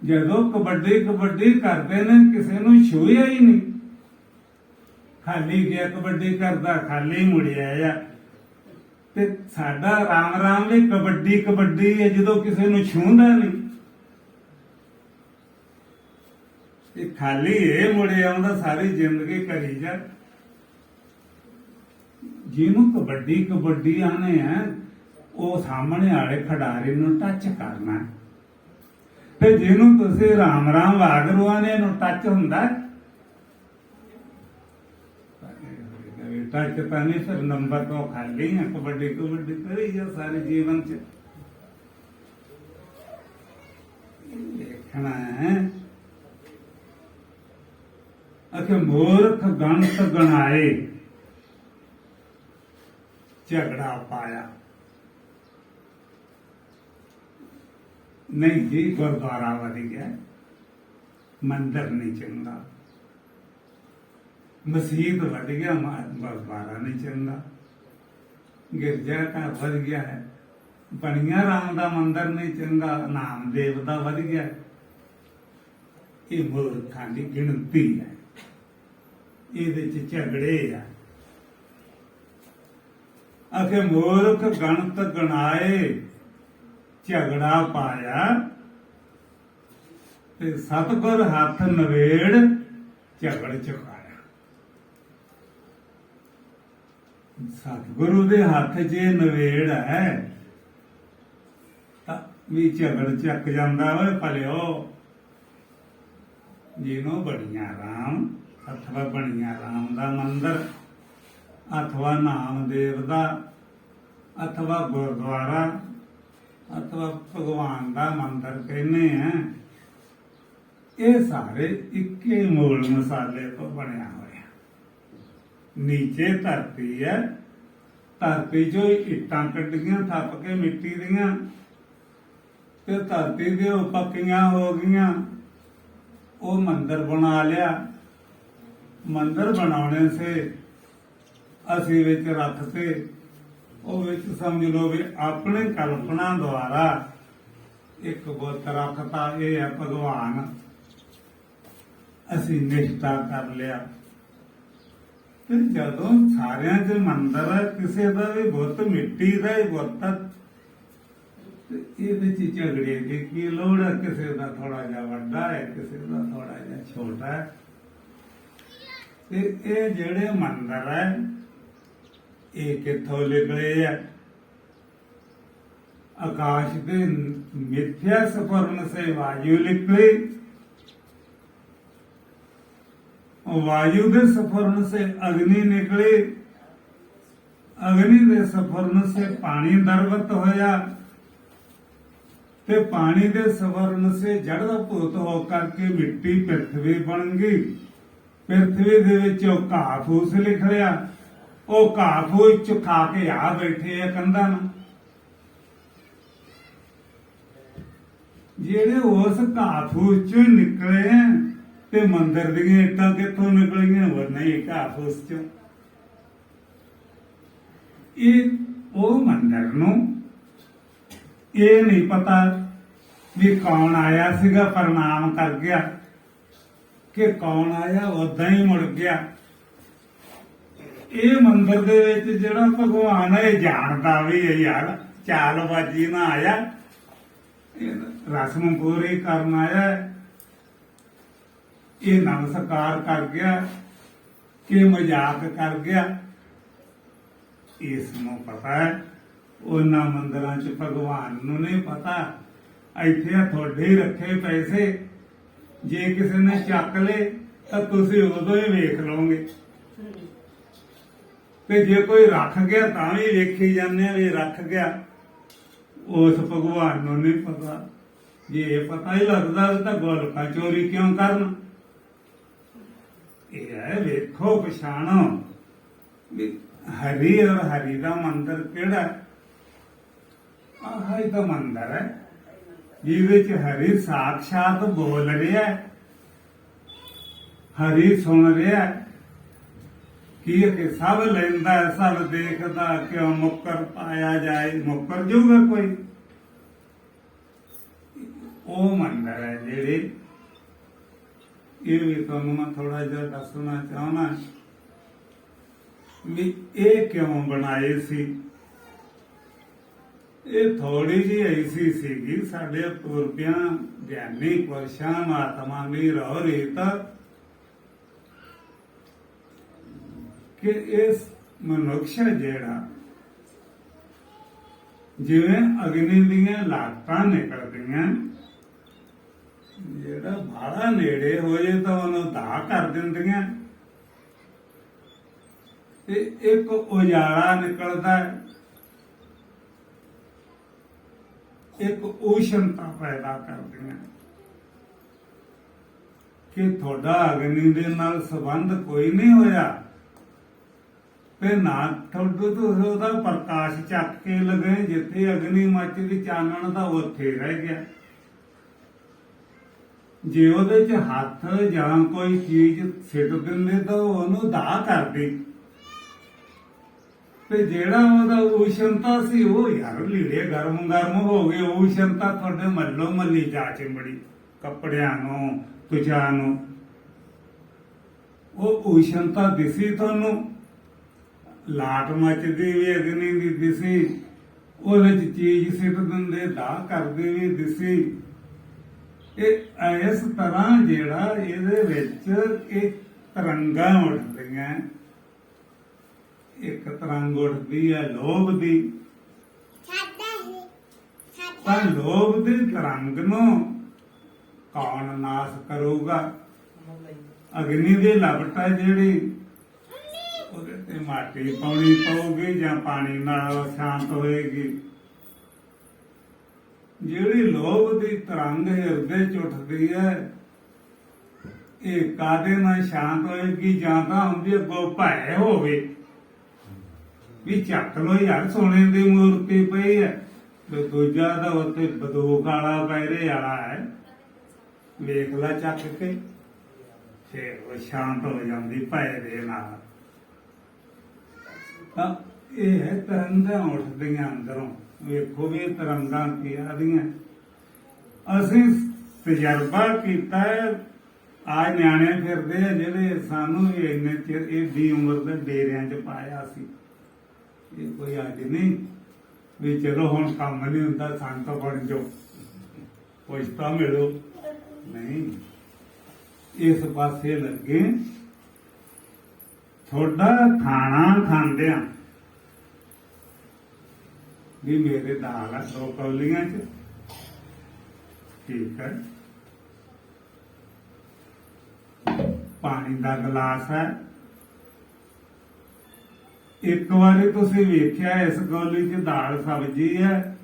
जदों कबड्डी कबड्डी करते ने किसी नूं छूया ही नहीं, खाली गया कबड्डी करता, खाली मुड़िया या। ते साडा राम राम भी कबड्डी कबड्डी है, जदों किसी नूं छूंदा नहीं। ये खाली ये मुड़े आउंदा, सारी जिंदगी करी जा। जिन्हों कबड्डी कबड्डी आने हैं, वो सामने वाले खिडारी नूं टच करना है, ते जिन्हों तुसीं राम राम वागरू आने नूं टच हुंदा है, टच तो नहीं, फिर नंबर तो खाली है। कबड्डी कबड्डी करी जा सारे जीवन च। देखना है अखे मूर्ख गणत गणाए, झगड़ा पाया। नहीं जी, गुरुद्वारा वध गया, मंदिर नहीं चंगा, मसीत वध गया, गुरुद्वारा नहीं चंगा, गिरजा घर वध गया है, बनिया राम का मंदिर नहीं चंगा, नामदेव का वध गया। ये मूर्खां की गिनती है, ये झगड़े आ। आखे मूर्ख गणत गणाए, झगड़ा पाया, ते सतगुर हाथ नवेड़ झगड़ चुकाया। सतगुरु दे हाथ च नवेड़ है, भी झगड़ चक जांदा वे भलिओ। जिन्हों बड़िया राम अथवा बड़िया राम का मंदिर, अथवा नामदेव का, अथवा गुरुद्वारा, अथवा भगवान का मंदिर कहने हैं, ये सारे एक ही मूल मसाले तो बनया हुआ। नीचे धरती है, धरती जो इट्टां कड्डियां थप के मिट्टी दियां, ते धरती दे पक्कियां हो गईयां, वो मंदिर बना लिया। मंदिर बनाने से असी विच रखते, वो विच समझ लो भी अपने कल्पना द्वारा एक बुत रखता, ये है भगवान, असी निष्ठा कर लिया। ਤੇ ਜਦੋਂ ਸਾਰਿਆਂ 'ਚ ਮੰਦਰ ਹੈ, ਕਿਸੇ ਦਾ ਵੀ ਬੁੱਤ ਮਿੱਟੀ ਦਾ ਹੀ ਬੁੱਤ ਹੈ, ਤੇ ਇਹਦੇ 'ਚ ਝਗੜੇ ਦੀ ਕੀ ਲੋੜ ਹੈ? ਕਿਸੇ ਦਾ ਥੋੜਾ ਜਿਹਾ ਵੱਡਾ ਹੈ, ਕਿਸੇ ਦਾ ਥੋੜਾ ਜਿਹਾ ਛੋਟਾ ਹੈ। ਤੇ ਇਹ ਜਿਹੜੇ ਮੰਦਰ ਹੈ ਇਹ ਕਿੱਥੋਂ ਨਿਕਲੇ ਆ? आकाश के मिथ्या सफरण से वायु निकले, वायु के सफरण से अग्नि निकले, अग्नि के सफरण से पानी दरवत होया, ते पानी के सफरण से जड़ भूत होकर के मिट्टी पृथ्वी बन गई। पृथ्वी दे विचों घाह फूस निकलिया, वो घाह फूस खा के आ बैठे आ कंधां नाल। ਜਿਹੜੇ ਉਸ ਘਾਹ ਫੂਸ ਚੋਂ ਹੀ ਨਿਕਲੇ ਆ, ਤੇ ਮੰਦਰ ਦੀਆਂ ਇੱਟਾਂ ਕਿੱਥੋਂ ਨਿਕਲੀਆਂ? ਉਹ ਨਹੀਂ, ਘਾਹ ਫੂਸ ਚੋਂ। ਇਹ ਉਹ ਮੰਦਰ ਨੂੰ ਇਹ ਨਹੀਂ ਪਤਾ ਵੀ ਕੌਣ ਆਇਆ ਸੀਗਾ ਪ੍ਰਣਾਮ ਕਰ ਗਿਆ, ਕਿ ਕੌਣ ਆਇਆ ਉਦਾਂ ਹੀ ਮੁੜ ਗਿਆ। ਇਹ ਮੰਦਰ ਦੇ ਵਿੱਚ ਜਿਹੜਾ ਭਗਵਾਨ ਹੈ ਇਹ ਜਾਣਦਾ ਵੀ ਹੈ ਯਾਰ, ਚਾਲਬਾਜ਼ੀ ਨਾ ਆਇਆ, ਰਸਮ ਪੂਰੀ ਕਰਨ ਆਇਆ, ਇਹ ਨਮਸਕਾਰ ਕਰ ਗਿਆ ਕਿ ਮਜ਼ਾਕ ਕਰ ਗਿਆ। ਇਸ ਨੂੰ ਪਤਾ ਹੈ, ਉਹਨਾਂ ਮੰਦਰਾਂ 'ਚ ਭਗਵਾਨ ਨੂੰ ਨਹੀਂ ਪਤਾ। ਇੱਥੇ ਤੁਹਾਡੇ ਹੀ ਰੱਖੇ ਪੈਸੇ, ਜੇ ਕਿਸੇ ਨੇ ਚੱਕ ਲਏ ਤਾਂ ਤੁਸੀਂ ਉਦੋਂ ਹੀ ਵੇਖ ਲਓਗੇ, ਤੇ ਜੇ ਕੋਈ ਰੱਖ ਗਿਆ ਤਾਂ ਵੀ ਵੇਖੀ ਜਾਂਦੇ ਆ ਵੀ ਰੱਖ ਗਿਆ। ਉਸ ਭਗਵਾਨ ਨੂੰ ਨਹੀਂ ਪਤਾ। ਜੇ ਇਹ ਪਤਾ ਹੀ ਲੱਗਦਾ ਤਾਂ ਗੋਲਕਾਂ ਚੋਰੀ ਕਿਉਂ ਕਰਨ? ਇਹ ਹੈ ਵੇਖੋ ਪਛਾਣੋ ਵੀ ਹਰੀ ਔਰ ਹਰੀ ਦਾ ਮੰਦਰ ਕਿਹੜਾ? ਆਹ ਹੀ ਤਾਂ ਮੰਦਰ ਹੈ ਜਿਹਦੇ ਚ ਹਰੀ ਸਾਖਸ਼ਾਤ ਬੋਲ ਰਿਹਾ ਹੈ, ਹਰੀ ਸੁਣ ਰਿਹਾ ਹੈ ਕਿ ਇਹ ਸਭ ਲੈਂਦਾ ਸਭ ਦੇਖਦਾ, ਕਿਉਂ ਮੁੱਕਰ ਪਾਇਆ ਜਾਏ? ਮੁੱਕਰ ਜੂਗਾ ਕੋਈ? ਉਹ ਮੰਦਰ ਹੈ ਜਿਹੜੇ, ਇਹ ਵੀ ਤੁਹਾਨੂੰ ਮੈਂ ਥੋੜਾ ਜਿਹਾ ਦੱਸਣਾ ਚਾਹਣਾ ਵੀ ਇਹ ਕਿਉਂ ਬਣਾਏ ਸੀ। ਇਹ ਥੋੜੀ ਜਿਹੀ ਐਸੀ ਸੀਗੀ, ਸਾਡੇ ਪੁਰਖਿਆਂ ਗਿਆਨੀ ਪੁਰਸ਼ਾਂ ਮਹਾਤਮਾ ਦੀ ਰਹੁ ਰੀਤ ਕਿ ਇਸ ਮਨੁੱਖ ਜਿਹੜਾ ਜਿਵੇਂ ਅਗਨੀ ਦੀਆਂ ਲਾਟਾਂ ਨਿਕਲਦੀਆਂ, ਜਿਹੜਾ ਬਾਹਲਾ ਨੇੜੇ ਹੋ ਜੇ ਤਾਂ ਉਹਨੂੰ ਦਾਹ ਕਰ ਦਿੰਦੀਆਂ, ਤੇ ਇੱਕ ਉਜਾਲਾ ਨਿਕਲਦਾ, ਇੱਕ ਊਸ਼ਣਤਾ ਪੈਦਾ ਕਰਦੀਆਂ ਕਿ ਤੁਹਾਡਾ ਅਗਨੀ ਦੇ ਨਾਲ ਸੰਬੰਧ ਕੋਈ ਨਹੀਂ ਹੋਇਆ, ਤੇ ਨਾ ਤੁਹਾਡੇ ਤੋਂ ਉਹਦਾ ਪ੍ਰਕਾਸ਼ ਚੱਕ ਕੇ ਲਗੇ, ਜਿੱਥੇ ਅਗਨੀ ਮੱਚਦੀ ਚਾਨਣ ਦਾ ਉੱਥੇ ਰਹਿ ਗਿਆ। ਜੇ ਉਹਦੇ ਚ ਹੱਥ ਜਾਂ ਕੋਈ ਚੀਜ਼ ਸਿੱਟ ਦਿੰਦੇ ਤਾਂ ਉਹਨੂੰ ਦਾਹ ਕਰਦੀ, ਤੇ ਜਿਹੜਾ ਉਹਦਾ ਊਸ਼ਣਤਾ ਸੀ ਉਹ ਯਾਰ ਲੀੜੇ ਗਰਮ ਹੋ ਗਏ। ਊਸ਼ਣਤਾ ਤੁਹਾਡੇ ਮੱਲੋ ਮੱਲੀ ਜਾ ਚਿੰਬੜੀ, ਕੱਪੜਿਆਂ ਨੂੰ, ਤੁਝਾਂ ਨੂੰ। ਉਹ ਊਸ਼ਣਤਾ ਦਿਸੀ ਤੁਹਾਨੂੰ, ਲਾਟ ਮੱਚਦੀ ਵੀ ਅਗਨੀ ਦੀ ਦਿਸੀ, ਉਹਦੇ ਚ ਚੀਜ਼ ਸਿੱਟ ਦਿੰਦੇ, ਦਾਹ ਕਰਦੇ ਵੀ ਦਿਸੀ। ਇਹ ਇਸ ਤਰ੍ਹਾਂ ਜਿਹੜਾ ਇਹਦੇ ਵਿੱਚ ਇਹ ਤਰੰਗਾਂ ਉੱਠਦੀਆਂ, ਇੱਕ ਤਰੰਗ ਉੱਠਦੀ ਹੈ ਲੋਭ ਦੀ, ਤਾਂ ਲੋਭ ਦੀ ਤਰੰਗ ਨੂੰ ਕੌਣ ਨਾਸ ਕਰੂਗਾ? ਅਗਨੀ ਦੀ ਲਪਟ ਹੈ ਜਿਹੜੀ, ਉਹਦੇ ਤੇ ਮਾਟੀ ਪਾਉਣੀ ਪਊਗੀ ਜਾਂ ਪਾਣੀ ਨਾਲ ਸ਼ਾਂਤ ਹੋਏਗੀ। ਜਿਹੜੀ ਲੋਭ ਦੀ ਤਰੰਗ ਹਿਰਦੇ ਚ ਉੱਠਦੀ ਹੈ, ਇਹ ਕਾਦੇ ਨਾਲ ਸ਼ਾਂਤ ਹੋਏਗੀ? ਜਾਂ ਤਾਂ ਹੁੰਦੀ ਅੱਗੋਂ ਭੈ ਹੋਵੇ ਵੀ ਚੱਕ ਲੋ ਯਾਰ ਸੋਨੇ ਦੀ ਮੂਰਤੀ ਪਈ ਹੈ, ਤੇ ਦੂਜਾ ਦਾ ਉੱਤੇ ਬੰਦੂਕ ਵਾਲਾ ਪਹਿਰੇ ਵਾਲਾ ਹੈ, ਵੇਖ ਲੈ ਚੱਕ ਕੇ, ਫਿਰ ਉਹ ਸ਼ਾਂਤ ਹੋ ਜਾਂਦੀ ਭੈ ਦੇ ਨਾਲ। ਤਾਂ ਇਹ ਹੈ ਤਰੰਗਾਂ ਉੱਠਦੀਆਂ ਅੰਦਰੋਂ। ਵੇਖੋ ਵੀ ਇਹ ਤਰੰਗਾਂ ਕੀ ਆਦੀਆਂ। ਅਸੀਂ ਤਜਰਬਾ ਕੀਤਾ ਹੈ ਆ ਨਿਆਣੇ ਫਿਰਦੇ ਆ ਜਿਹੜੇ ਸਾਨੂੰ ਵੀ ਇੰਨੇ ਚਿਰ ਏਡੀ ਉਮਰ ਦੇ ਡੇਰਿਆਂ 'ਚ ਪਾਇਆ ਸੀ। ਇਹ ਕੋਈ ਅੱਜ ਨਹੀਂ ਵੀ ਚਲੋ ਹੁਣ ਕੰਮ ਨਹੀਂ ਹੁੰਦਾ ਸੰਤ ਬਣ ਜਾਓ ਪੁੱਛਤਾ ਮਿਲੋ, ਨਹੀਂ। ਇਸ ਪਾਸੇ ਲੱਗੇ ਥੋੜਾ ਖਾਣਾ ਖਾਂਦਿਆਂ ਵੀ ਮੇਰੇ ਦਾਲ ਆ 2 ਕੌਲੀਆਂ 'ਚ, ਠੀਕ ਹੈ, ਪਾਣੀ ਦਾ ਗਲਾਸ ਹੈ। ਇੱਕ ਵਾਰੀ ਤੁਸੀਂ ਵੇਖਿਆ ਇਸ ਕੌਲੀ 'ਚ ਦਾਲ ਸਬਜ਼ੀ ਹੈ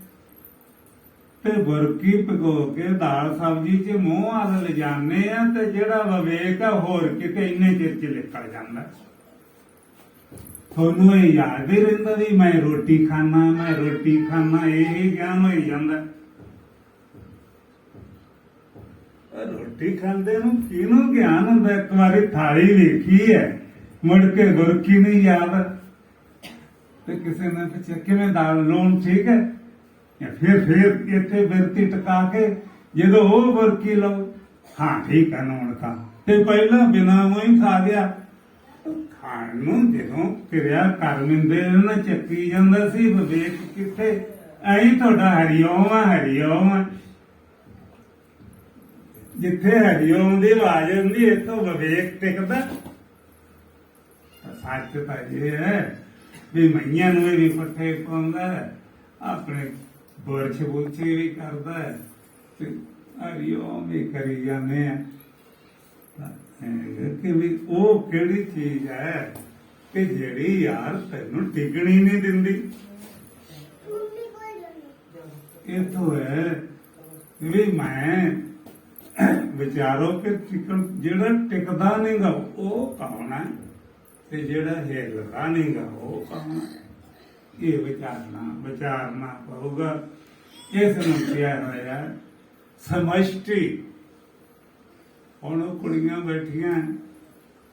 ਤੇ ਬੁਰਕੀ ਭਿਗੋ ਕੇ ਦਾਲ ਸਬਜ਼ੀ 'ਚ ਮੂੰਹ ਵੱਲ ਲਿਜਾਨੇ ਆ ਤੇ ਜਿਹੜਾ ਵਿਵੇਕ ਆ ਹੋਰ ਕਿਤੇ ਇੰਨੇ ਚਿਰ 'ਚ ਨਿਕਲ ਜਾਂਦਾ। ਤੁਹਾਨੂੰ ਇਹ ਯਾਦ ਹੀ ਰਹਿੰਦਾ ਵੀ ਮੈਂ ਰੋਟੀ ਖਾਣਾ, ਮੈਂ ਰੋਟੀ ਖਾਣਾ, ਇਹ ਗਿਆਨ ਹੋਈ ਜਾਂਦਾ। ਰੋਟੀ ਖਾਂਦੇ ਨੂੰ ਕਿਹਨੂੰ ਗਿਆਨ ਹੁੰਦਾ? ਇੱਕ ਵਾਰੀ ਥਾਲੀ ਵੇਖੀ ਹੈ ਮੁੜ ਕੇ ਬੁਰਕੀ ਨਹੀਂ ਯਾਦ, ਤੇ ਕਿਸੇ ਨੇ ਪੁੱਛਿਆ ਕਿਵੇਂ ਦਾਲ ਲੂਣ ਠੀਕ ਹੈ, ਫਿਰ ਇੱਥੇ ਬਿਰਤੀ ਟਕਾ ਕੇ ਜਦੋਂ ਉਹ ਬੁਰਕੀ ਲਓ, ਹਾਂ ਠੀਕ ਹੈ ਲੂਣ ਤਾਂ, ਤੇ ਪਹਿਲਾਂ ਬਿਨਾਂ ਮੂੰਹ ਖਾ ਗਿਆ। ਖਾਣ ਨੂੰ ਜਦੋਂ ਕਿਰਿਆ ਕਰ ਮਿੰਦੇ ਨਾ ਚੱਕੀ ਜਾਂਦਾ ਸੀ, ਵਿਵੇਕ ਕਿੱਥੇ? ਐਂ ਤੁਹਾਡਾ ਹਰੀਓਮ ਆ, ਹਰੀਓਮ ਆ। ਜਿੱਥੇ ਹਰੀਓਮ ਦੀ ਆਵਾਜ਼ ਹੁੰਦੀ ਇੱਥੋਂ ਵਿਵੇਕ ਟਿਕਦਾ। ਸੱਚ ਤਾਂ ਇਹ ਹੈ ਵੀ ਮਈਆਂ ਨੂੰ ਵੀ ਪੱਠੇ ਪਾਉਂਦਾ, ਆਪਣੇ ਬੁਰਸ਼ ਬੁਰਸ਼ੀ ਵੀ ਕਰਦਾ ਤੇ ਹਰੀਓਮ ਵੀ ਕਰੀ ਜਾਂਦੇ ਆ। ਕਿ ਵੀ ਉਹ ਕਿਹੜੀ ਚੀਜ਼ ਹੈ ਕਿ ਜਿਹੜੀ ਯਾਰ ਤੈਨੂੰ ਟਿਕਣੀ ਨਹੀਂ ਦਿੰਦੀ। ਇੱਥੋਂ ਹੈ ਵੀ ਮੈਂ ਵਿਚਾਰੋ ਕਿ ਜਿਹੜਾ ਟਿਕਦਾ ਨਹੀਂ ਗਾ ਉਹ ਕੌਣ ਹੈ ਤੇ ਜਿਹੜਾ ਹਿੱਲਦਾ ਨਹੀਂ ਗਾ ਉਹ ਕੌਣ ਹੈ? ਇਹ ਵਿਚਾਰਨਾ ਪਊਗਾ। ਇਸ ਨੂੰ ਕਿਹਾ ਹੋਇਆ ਸਮਸ਼ਟੀ। ਹੁਣ ਉਹ ਕੁੜੀਆਂ ਬੈਠੀਆਂ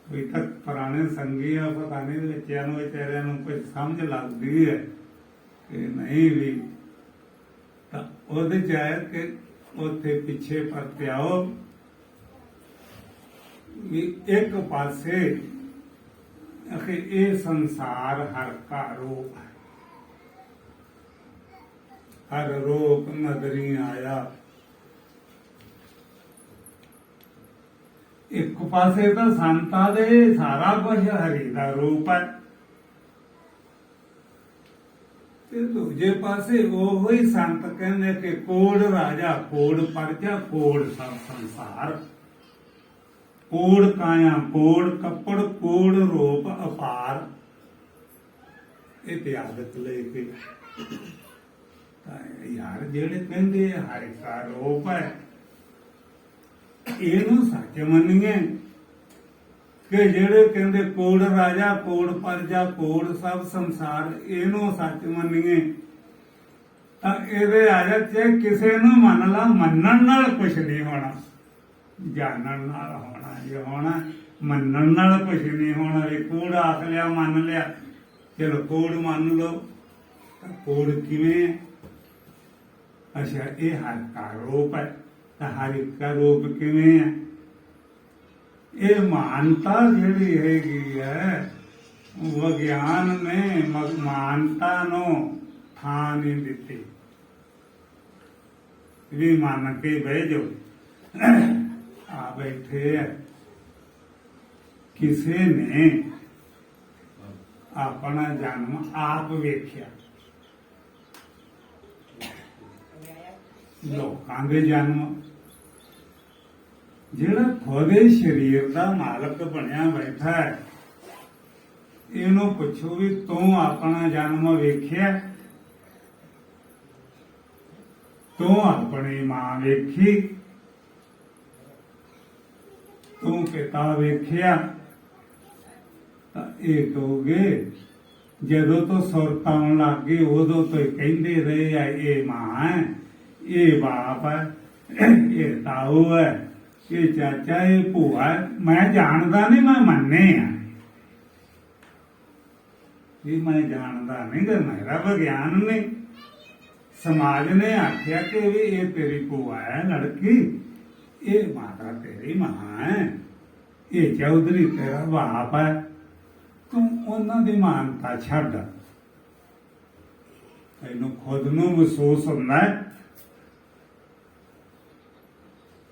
ਕੋਈ ਤੱਕ ਪੁਰਾਣੇ ਸੰਗੀ ਆ, ਪਤਾ ਨਹੀਂ ਬੱਚਿਆਂ ਨੂੰ ਵਿਚਾਰਿਆਂ ਨੂੰ ਕੁਝ ਸਮਝ ਲੱਗਦੀ ਹੈ ਕਿ ਨਹੀਂ ਵੀ, ਤਾਂ ਉਹਦੇ ਚ ਆਇਆ ਕਿ ਉੱਥੇ ਪਿੱਛੇ ਪਰਤ ਆਓ ਵੀ ਇੱਕ ਪਾਸੇ ਅਖੇ ਇਹ ਸੰਸਾਰ ਹਰ ਕਾ ਰੂਪ ਹੈ, ਹਰ ਰੂਪ ਨਦਰੀ ਆਇਆ। ਇੱਕ ਪਾਸੇ ਤਾਂ ਸੰਤਾਂ ਦੇ ਸਾਰਾ ਕੁਝ ਹਰੀ ਦਾ ਰੂਪ ਹੈ ਤੇ ਦੂਜੇ ਪਾਸੇ ਉਹ ਹੀ ਸੰਤ ਕਹਿੰਦੇ ਕਿ ਕੋੜ ਰਾਜਾ, ਕੋੜ ਪਰਜਾ, ਕੋੜ ਸਭ ਸੰਸਾਰ, ਕੋੜ ਕਾਇਆ, ਕੋੜ ਕੱਪੜ, ਕੋੜ ਰੂਪ ਅਪਾਰ। ਇਹ ਤੇ ਆਦਤ ਲੈ ਕੇ ਤਾਂ ਯਾਰ ਜਿਹੜੇ ਕਹਿੰਦੇ ਹਰ ਕਾ ਰੂਪ ਹੈ, ਇਹਨੂੰ ਸੱਚ ਮੰਨੀਏ ਕਿ ਜਿਹੜੇ ਕਹਿੰਦੇ ਕੋੜ ਰਾਜਾ, ਕੋੜ ਪਰਜਾ, ਕੋੜ ਸਭ ਸੰਸਾਰ, ਇਹਨੂੰ ਸੱਚ ਮੰਨੀਏ ਤਾਂ ਇਹਦੇ ਆਦਤ ਚ ਕਿਸੇ ਨੂੰ ਮੰਨ ਲਾ, ਮੰਨਣ ਨਾਲ ਕੁਛ ਨਹੀਂ ਹੋਣਾ, ਜਾਣਨ ਨਾਲ ਹੋਣਾ। ਜੇ ਹੋਣਾ ਮੰਨਣ ਨਾਲ ਕੁਛ ਨਹੀਂ ਹੋਣਾ। ਵੀ ਕੋੜ ਆਖ ਲਿਆ, ਮੰਨ ਲਿਆ, ਚਲੋ ਕੋੜ ਮੰਨ ਲਓ, ਕੋੜ ਕਿਵੇਂ? ਅੱਛਾ ਇਹ ਹਰ ਕਾ ਰੂਪ ਹੈ, ਤਾਂ ਹਰ ਇੱਕ ਦਾ ਰੂਪ ਕਿਵੇਂ ਹੈ? ਇਹ ਮਾਨਤਾ ਜਿਹੜੀ ਹੈਗੀ ਹੈ, ਵਿਗਿਆਨ ਨੇ ਮਾਨਤਾ ਨੂੰ ਥਾਂ ਨਹੀਂ ਦਿੱਤੀ ਵੀ ਮੰਨ ਕੇ ਬਹਿ ਜਾਓ। ਆ ਬੈਠੇ ਹੈ, ਕਿਸੇ ਨੇ ਆਪਣਾ ਜਨਮ ਆਪ ਵੇਖਿਆ, ਲੋਕਾਂ ਦੇ ਜਨਮ, ਜਿਹੜਾ ਖੁਦੇ ਸਰੀਰ ਦਾ ਮਾਲਕ ਬਣਿਆ ਬੈਠਾ ਹੈ, ਇਹਨੂੰ ਪੁੱਛੋ ਵੀ ਤੂੰ ਆਪਣਾ ਜਨਮ ਵੇਖਿਆ? ਤੂੰ ਆਪਣੀ ਮਾਂ ਵੇਖੀ? ਤੂੰ ਪਿਤਾ ਵੇਖਿਆ? ਤਾਂ ਇਹ ਕਹੋਗੇ ਜਦੋਂ ਤੋਂ ਸੁਰਤ ਆਉਣ ਲੱਗ ਗਈ ਉਦੋਂ ਤੋਂ ਹੀ ਕਹਿੰਦੇ ਰਹੇ ਆ ਇਹ ਮਾਂ ਹੈ, ਇਹ ਬਾਪ ਹੈ, ਇਹ ਤਾਊ ਹੈ, ਇਹ ਚਾਚਾ, ਇਹ ਭੂਆ ਹੈ। ਮੈਂ ਜਾਣਦਾ ਨਹੀਂ, ਮੈਂ ਮੰਨੇ ਆ ਵੀ ਮੈਂ ਜਾਣਦਾ ਨਹੀਂ ਕਿ ਮੇਰਾ ਵਿਗਿਆਨ ਨੇ, ਸਮਾਜ ਨੇ ਆਖਿਆ ਕਿ ਵੀ ਇਹ ਤੇਰੀ ਭੂਆ ਹੈ ਲੜਕੀ, ਇਹ ਮਾਤਾ ਤੇਰੀ ਮਾਂ ਹੈ। ਇਹ ਚੌਧਰੀ ਤੇਰਾ ਬਾਪ ਹੈ, ਤੂੰ ਉਹਨਾਂ ਦੀ ਮਾਨਤਾ ਛੱਡ। ਤੈਨੂੰ ਖੁਦ ਨੂੰ ਮਹਿਸੂਸ ਹੁੰਦਾ ਹੈ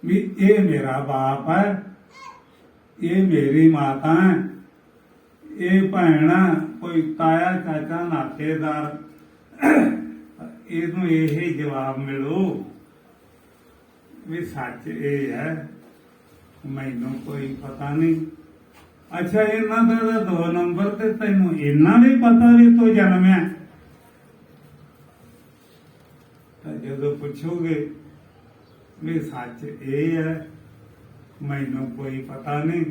ਵੀ ਇਹ ਮੇਰਾ ਬਾਪ ਹੈ, ਇਹ ਮੇਰੀ ਮਾਤਾ ਹੈ, ਇਹ ਭੈਣ ਹੈ, ਕੋਈ ਤਾਇਆ ਚਾਚਾ ਨਾਤੇਦਾਰ, ਇਹਨੂੰ ਇਹ ਜਵਾਬ ਮਿਲੋ ਵੀ ਸੱਚ ਇਹ ਹੈ, ਮੈਨੂੰ ਕੋਈ ਪਤਾ ਨਹੀਂ। ਅੱਛਾ ਇਹਨਾਂ ਦਾ ਤਾਂ 2 ਨੰਬਰ ਤੇ ਤੈਨੂੰ ਇੰਨਾ ਵੀ ਪਤਾ ਵੀ ਤੂੰ ਜਨਮਿਆ। ਤਾਂ ਜਦੋਂ ਪੁੱਛੋਗੇ ਵੀ ਸੱਚ ਇਹ ਹੈ, ਮੈਨੂੰ ਕੋਈ ਪਤਾ ਨਹੀਂ,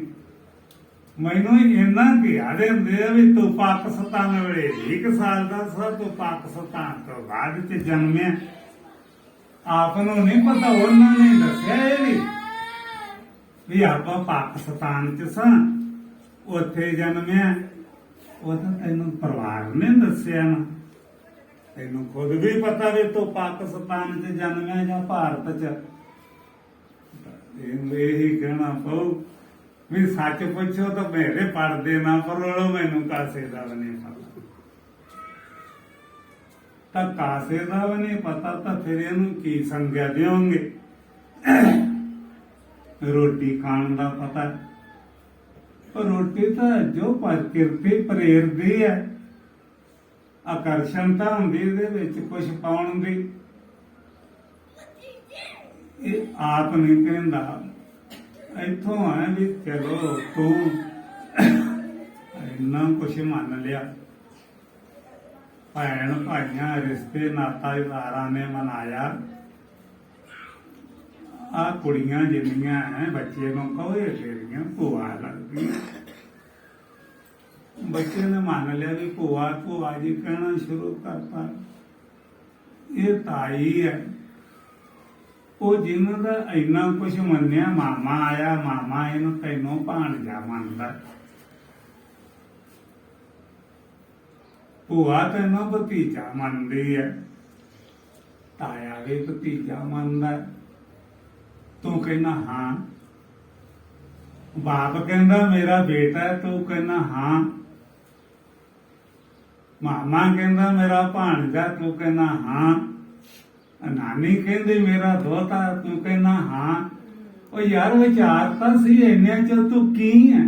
ਮੈਨੂੰ ਇੰਨਾ ਘਿਆੜੇ ਹੁੰਦੇ ਆ ਵੀ ਤੂੰ ਪਾਕਿਸਤਾਨ ਵੇਲੇ 1 ਸਾਲ ਦਾ ਸੀ, ਤੂੰ ਪਾਕਿਸਤਾਨ ਤੋਂ ਬਾਅਦ ਚ ਜਨਮਿਆ। ਆਪ ਨੂੰ ਨਹੀਂ ਪਤਾ, ਉਹਨਾਂ ਨੇ ਦੱਸਿਆ ਇਹ ਵੀ ਆਪਾਂ ਪਾਕਿਸਤਾਨ ਚ ਸਾਂ, ਉੱਥੇ ਜਨਮਿਆ। ਉਹ ਤਾਂ ਤੈਨੂੰ ਪਰਿਵਾਰ ਨੇ ਦੱਸਿਆ ਨਾ, ਤੈਨੂੰ ਖੁਦ ਵੀ ਪਤਾ ਵੀ ਤੂੰ ਪਾਕਿਸਤਾਨ ਚ ਜਨਮਿਆ ਜਾਂ ਭਾਰਤ ਚ। ਇਹਨੂੰ ਇਹੀ ਕਹਿਣਾ ਪਊ ਵੀ ਸੱਚ ਪੁੱਛੋ ਤਾਂ ਮੇਰੇ ਪੜਦੇ ਨਾ ਪਰੋਲੋ, ਮੈਨੂੰ ਕਾਸੇ ਦਾ ਵੀ ਨਹੀਂ ਪਤਾ। ਤਾਂ ਕਾਸੇ ਦਾ ਵੀ ਨਹੀਂ ਪਤਾ ਤਾਂ ਫਿਰ ਇਹਨੂੰ ਕੀ ਸੰਗਿਆ ਦਿਓਗੇ? ਰੋਟੀ ਖਾਣ ਦਾ ਪਤਾ, ਪਰ ਰੋਟੀ ਤਾਂ ਜੋ ਪ੍ਰਕਿਰਤੀ ਪ੍ਰੇਰਦੀ ਹੈ, ਆਕਰਸ਼ਣਤਾ ਹੁੰਦੀ ਇਹਦੇ ਵਿੱਚ ਕੁਝ ਪਾਉਣ ਦੀ। ਇਹ ਆਪ ਨਹੀਂ ਕਹਿੰਦਾ, ਇੱਥੋਂ ਹੈ ਵੀ ਚਲੋ ਤੂੰ ਇੰਨਾ ਕੁਛ ਮੰਨ ਲਿਆ, ਭੈਣ ਭਾਈਆਂ ਰਿਸ਼ਤੇ ਨਾਤਾਦਾਰਾਂ ਨੇ ਮਨਾਇਆ। ਆ ਕੁੜੀਆਂ ਜਿੰਨੀਆਂ ਹੈ ਬੱਚੇ ਨੂੰ ਕਹੋ ਇਹ ਤੇਰੀਆਂ ਭੂਆ ਲੱਗਦੀਆਂ, ਬੱਚੇ ਨੇ ਮੰਨ ਲਿਆ ਵੀ ਭੂਆ ਭੂਆ ਜੀ ਕਹਿਣਾ ਸ਼ੁਰੂ ਕਰਤਾ। ਇਹ ਤਾਈ ਹੈ, ਉਹ ਜਿਹਨਾਂ ਦਾ ਇੰਨਾ ਕੁਛ ਮੰਨਿਆ, ਮਾਮਾ ਆਇਆ, ਮਾਮਾ ਇਹਨੂੰ ਤੈਨੂੰ ਭਾਣਜਾ ਮੰਨਦਾ, ਭੂਆ ਤੈਨੂੰ ਭਤੀਜਾ ਮੰਨਦੀ ਹੈ, ਤਾਇਆ ਵੀ ਭਤੀਜਾ ਮੰਨਦਾ। ਤੂੰ ਕਹਿੰਦਾ ਹਾਂ, ਬਾਪ ਕਹਿੰਦਾ ਮੇਰਾ ਬੇਟਾ ਹੈ, ਤੂੰ ਕਹਿੰਦਾ ਹਾਂ, ਮਾਮਾ ਕਹਿੰਦਾ ਮੇਰਾ ਭਾਣਜਾ, ਤੂੰ ਕਹਿੰਦਾ ਹਾਂ, ਨਾਨੀ ਕਹਿੰਦੀ ਮੇਰਾ ਦੋਤਾ, ਤੂੰ ਕਹਿੰਦਾ ਹਾਂ। ਉਹ ਯਾਰ ਵਿਚਾਰ ਤਾਂ ਸੀ ਇੰਨੇ ਚ ਤੂੰ ਕੀ ਹੈ?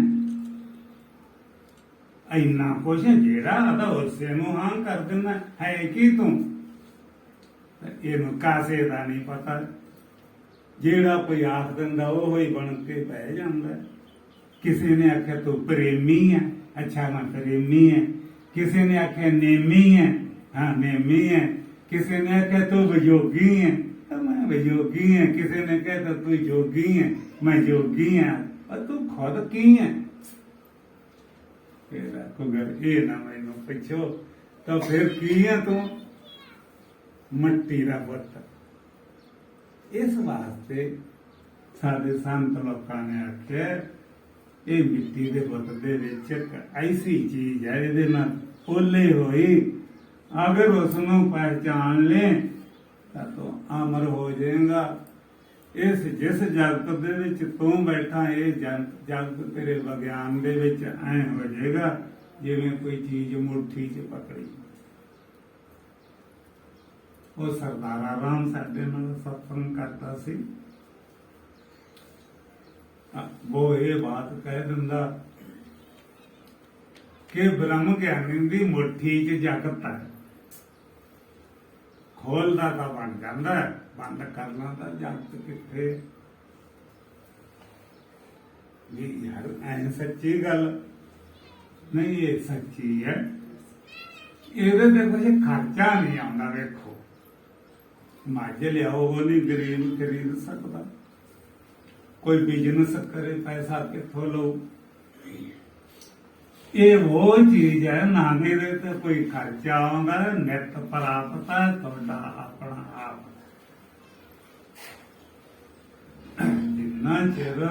ਇੰਨਾ ਕੁਛ ਜਿਹੜਾ ਆਦਾ ਉਸੇ ਨੂੰ ਹਾਂ ਕਰ ਦਿੰਦਾ ਹੈ ਕੀ ਤੂੰ? ਇਹਨੂੰ ਕਾਸੇ ਦਾ ਨਹੀਂ ਪਤਾ, ਜਿਹੜਾ ਕੋਈ ਆਖ ਦਿੰਦਾ ਉਹ ਹੀ ਬਣ ਕੇ ਬਹਿ ਜਾਂਦਾ। ਕਿਸੇ ਨੇ ਆਖਿਆ ਤੂੰ ਪ੍ਰੇਮੀ ਹੈ, ਅੱਛਾ ਮੈਂ ਪ੍ਰੇਮੀ ਹੈ। ਕਿਸੇ ਨੇ ਆਖਿਆ ਨੇਮੀ ਹੈ, ਹਾਂ ਨੇਮੀ ਹੈ। ਕਿਸੇ ਨੇ ਆਖਿਆ ਤੂੰ ਵਿਜੋਗੀ ਹੈ, ਤਾਂ ਮੈਂ ਵਿਜੋਗੀ ਹੈ। ਕਿਸੇ ਨੇ ਕਹਿਤਾ ਤੂੰ ਜੋਗੀ ਹੈ, ਮੈਂ ਜੋਗੀ ਹਾਂ। ਪਰ ਤੂੰ ਖੁਦ ਕੀ ਹੈ? ਫਿਰ ਆਖੂਗਾ ਇਹ ਨਾ ਮੈਨੂੰ ਪੁੱਛੋ, ਤਾਂ ਫਿਰ ਕੀ ਹੈ ਤੂੰ? ਮਿੱਟੀ ਦਾ ਪੁੱਤ। ਇਸ ਵਾਸਤੇ ਸਾਡੇ ਸੰਤ ਲੋਕਾਂ ਨੇ ਆਖਿਆ ਇਹ ਮਿੱਟੀ ਦੇ ਬੁੱਤ ਦੇ ਵਿੱਚ ਇੱਕ ਐਸੀ ਚੀਜ਼ ਹੈ ਜਿਹਦੇ ਨਾਲ ਓਲੇ ਹੋਈ, ਅਗਰ ਉਸਨੂੰ ਪਹਿਚਾਨ ਲੈ ਤਾਂ ਤੂੰ ਅਮਰ ਹੋ ਜਾਏਗਾ। ਇਸ ਜਿਸ ਜਗਤ ਦੇ ਵਿੱਚ ਤੂੰ ਬੈਠਾ, ਇਹ ਜਗਤ ਤੇਰੇ ਵਿਗਿਆਨ ਦੇ ਵਿੱਚ ਐ ਹੋ ਜਾਏਗਾ ਜਿਵੇਂ ਕੋਈ ਚੀਜ਼ ਮੁੱਠੀ 'ਚ ਪਕੜੀ। ਉਹ ਸਰਦਾਰ ਰਾਮ ਸਾਡੇ ਨਾਲ ਸਤਸੰਗ ਕਰਦਾ ਸੀ, ਉਹ ਇਹ ਬਾਤ ਕਹਿ ਦਿੰਦਾ ਕਿ ਬ੍ਰਹਮ ਗਿਆਨੀ ਦੀ ਮੁੱਠੀ 'ਚ ਜਗਤ ਹੈ, ਖੋਲਦਾ ਤਾਂ ਬਣ ਜਾਂਦਾ, ਬੰਦ ਕਰਨਾ ਤਾਂ ਜਗਤ ਕਿੱਥੇ। ਵੀ ਯਾਰ ਐ ਸੱਚੀ ਗੱਲ ਨਹੀਂ, ਇਹ ਸੱਚੀ ਹੈ। ਇਹਦੇ ਤੇ ਕੁਝ ਖਰਚਾ ਨਹੀਂ ਆਉਂਦਾ। ਵੇਖੋ ਮੱਝ ਲਿਆਓ, ਉਹ ਨਹੀਂ ਗਰੀਬ ਖਰੀਦ ਸਕਦਾ। ਕੋਈ ਬਿਜ਼ਨਸ ਕਰੇ, ਪੈਸਾ ਕਿੱਥੋਂ ਲਓ? ਇਹ ਉਹ ਚੀਜ਼ ਹੈ ਨਾ ਇਹਦੇ ਤੇ ਕੋਈ ਖਰਚਾ ਆਉਂਦਾ, ਨਿਤ ਪ੍ਰਾਪਤ ਹੈ ਤੁਹਾਡਾ ਆਪਣਾ ਆਪ। ਜਿੰਨਾ ਚਿਰ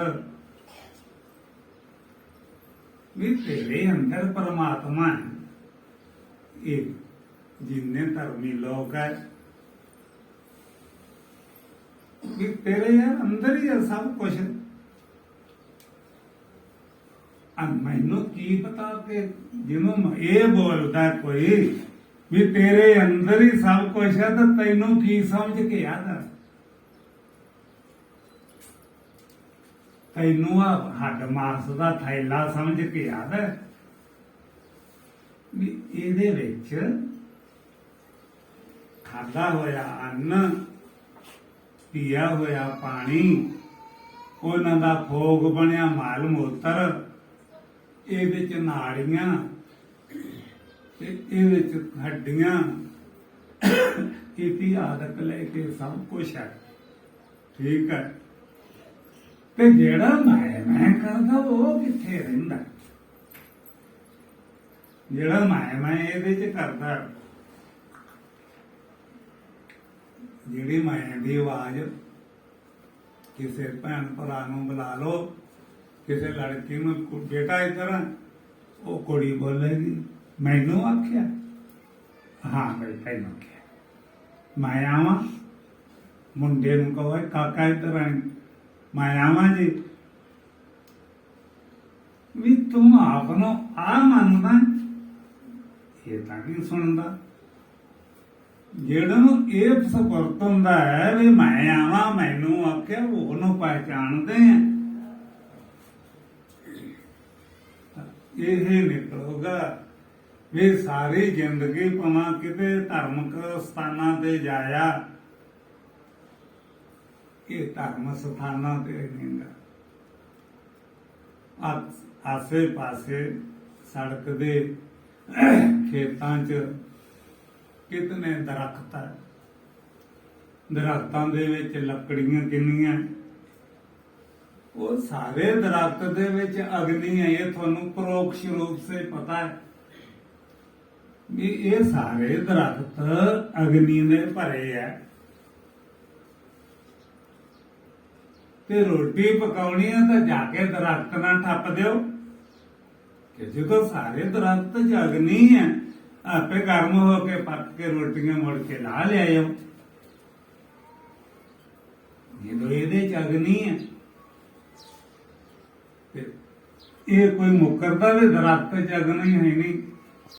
ਵੀ ਤੇਰੇ ਅੰਦਰ ਪਰਮਾਤਮਾ ਹੈ, ਇਹ ਜਿੰਨੇ ਧਰਮੀ ਲੋਕ ਹੈ ਵੀ ਤੇਰੇ ਯਾਰ ਅੰਦਰ ਹੀ ਹੈ ਸਭ ਕੁਛ। ਮੈਨੂੰ ਕੀ ਪਤਾ ਕਿ ਜਿਹਨੂੰ ਇਹ ਬੋਲਦਾ ਕੋਈ ਵੀ ਤੇਰੇ ਅੰਦਰ ਹੀ ਸਭ ਕੁਝ ਹੈ ਤਾਂ ਤੈਨੂੰ ਕੀ ਸਮਝ ਕੇ ਆਦਾ? ਤੈਨੂੰ ਆ ਹੱਡ ਮਾਸ ਦਾ ਥੈਲਾ ਸਮਝ ਕੇ ਆਦਾ ਵੀ ਇਹਦੇ ਵਿੱਚ ਖਾਦਾ ਹੋਇਆ ਅੰਨ, ਪੀਆ ਹੋਇਆ ਪਾਣੀ, ਉਹਨਾਂ ਦਾ ਭੋਗ ਬਣਿਆ ਮਾਲ ਮੂਤਰ, ਇਹਦੇ ਚ ਨਾੜੀਆਂ ਤੇ ਇਹਦੇ ਚ ਹੱਡੀਆਂ, ਇਤੀ ਆਦਤ ਲੈ ਕੇ ਸਭ ਕੁਛ ਹੈ। ਠੀਕ ਹੈ, ਤੇ ਜਿਹੜਾ ਮੈਂ ਕਰਦਾ ਉਹ ਕਿੱਥੇ ਰਹਿੰਦਾ? ਜਿਹੜਾ ਮੈਂ ਇਹਦੇ ਚ ਕਰਦਾ, ਜਿਹੜੀ ਮੈਂ ਦੀ ਆਵਾਜ਼ ਕਿਸੇ ਭੈਣ ਭਰਾ ਨੂੰ ਬੁਲਾ ਲਓ, ਕਿਸੇ ਲੜਕੀ ਨੂੰ ਬੇਟਾ ਇੱਧਰ, ਉਹ ਕੁੜੀ ਬੋਲੇਗੀ ਮੈਨੂੰ ਆਖਿਆ, ਹਾਂ ਬਈ ਤੈਨੂੰ ਆਖਿਆ। ਮੈਂ ਆਵਾਂ, ਮੁੰਡੇ ਨੂੰ ਕਹੋ ਕਾਕਾ ਇੱਧਰ ਆਈ, ਮੈਂ ਆਵਾਂ ਜੀ, ਵੀ ਤੂੰ ਆਪ ਨੂੰ ਆ ਮੰਨਦਾ, ਇਹ ਤਾਂ ਨਹੀਂ ਸੁਣਦਾ। ਜਿਹੜਾ ਨੂੰ ਇਹ ਸਪੁਰਤ ਹੁੰਦਾ ਹੈ ਵੀ ਮੈਂ ਆਵਾਂ ਮੈਨੂੰ ਆਖਿਆ, ਉਹਨੂੰ ਪਹਿਚਾਣਦੇ ਆ। ਇਹ ਨਿਕਲੂਗਾ ਵੀ ਸਾਰੀ ਜ਼ਿੰਦਗੀ ਭਾਵੇਂ ਕਿਤੇ ਧਾਰਮਿਕ ਸਥਾਨਾਂ ਤੇ ਜਾਇਆ, ਇਹ ਧਰਮ ਸਥਾਨਾਂ ਤੇ ਨਹੀਂਗਾ। ਆਸੇ ਪਾਸੇ ਸੜਕ ਦੇ ਖੇਤਾਂ 'ਚ ਕਿਤਨੇ ਦਰਖਤ ਹੈ, ਦਰਖਤਾਂ ਦੇ ਵਿੱਚ ਲੱਕੜੀਆਂ ਕਿੰਨੀਆਂ, ਉਹ ਸਾਰੇ ਦਰਖਤ ਦੇ ਵਿੱਚ ਅਗਨੀ ਹੈ। ਇਹ ਤੁਹਾਨੂੰ ਪਰੋਕਸ਼ ਰੂਪ ਸੇ ਪਤਾ ਹੈ ਵੀ ਇਹ ਸਾਰੇ ਦਰਖਤ ਅਗਨੀ ਦੇ ਭਰੇ ਹੈ। ਤੇ ਰੋਟੀ ਪਕਾਉਣੀ ਹੈ ਤਾਂ ਜਾ ਕੇ ਦਰਖਤ ਨਾਲ ਠੱਪ ਦਿਓ, ਕਿ ਜਦੋਂ ਸਾਰੇ ਦਰਖਤ ਚ ਅਗਨੀ ਹੈ, ਆਪੇ ਗਰਮ ਹੋ ਕੇ ਪੱਕ ਕੇ ਰੋਟੀਆਂ ਮੁੜ ਕੇ ਲਾ ਲਿਆਇਓ। ਜਦੋਂ ਇਹਦੇ ਚ ਅਗਨੀ ਹੈ ਤੇ ਇਹ ਕੋਈ ਮੁਕਰਦਾ ਵੀ ਦਰਖਤ ਚ ਅਗਨੀ ਹੈ ਨਹੀਂ।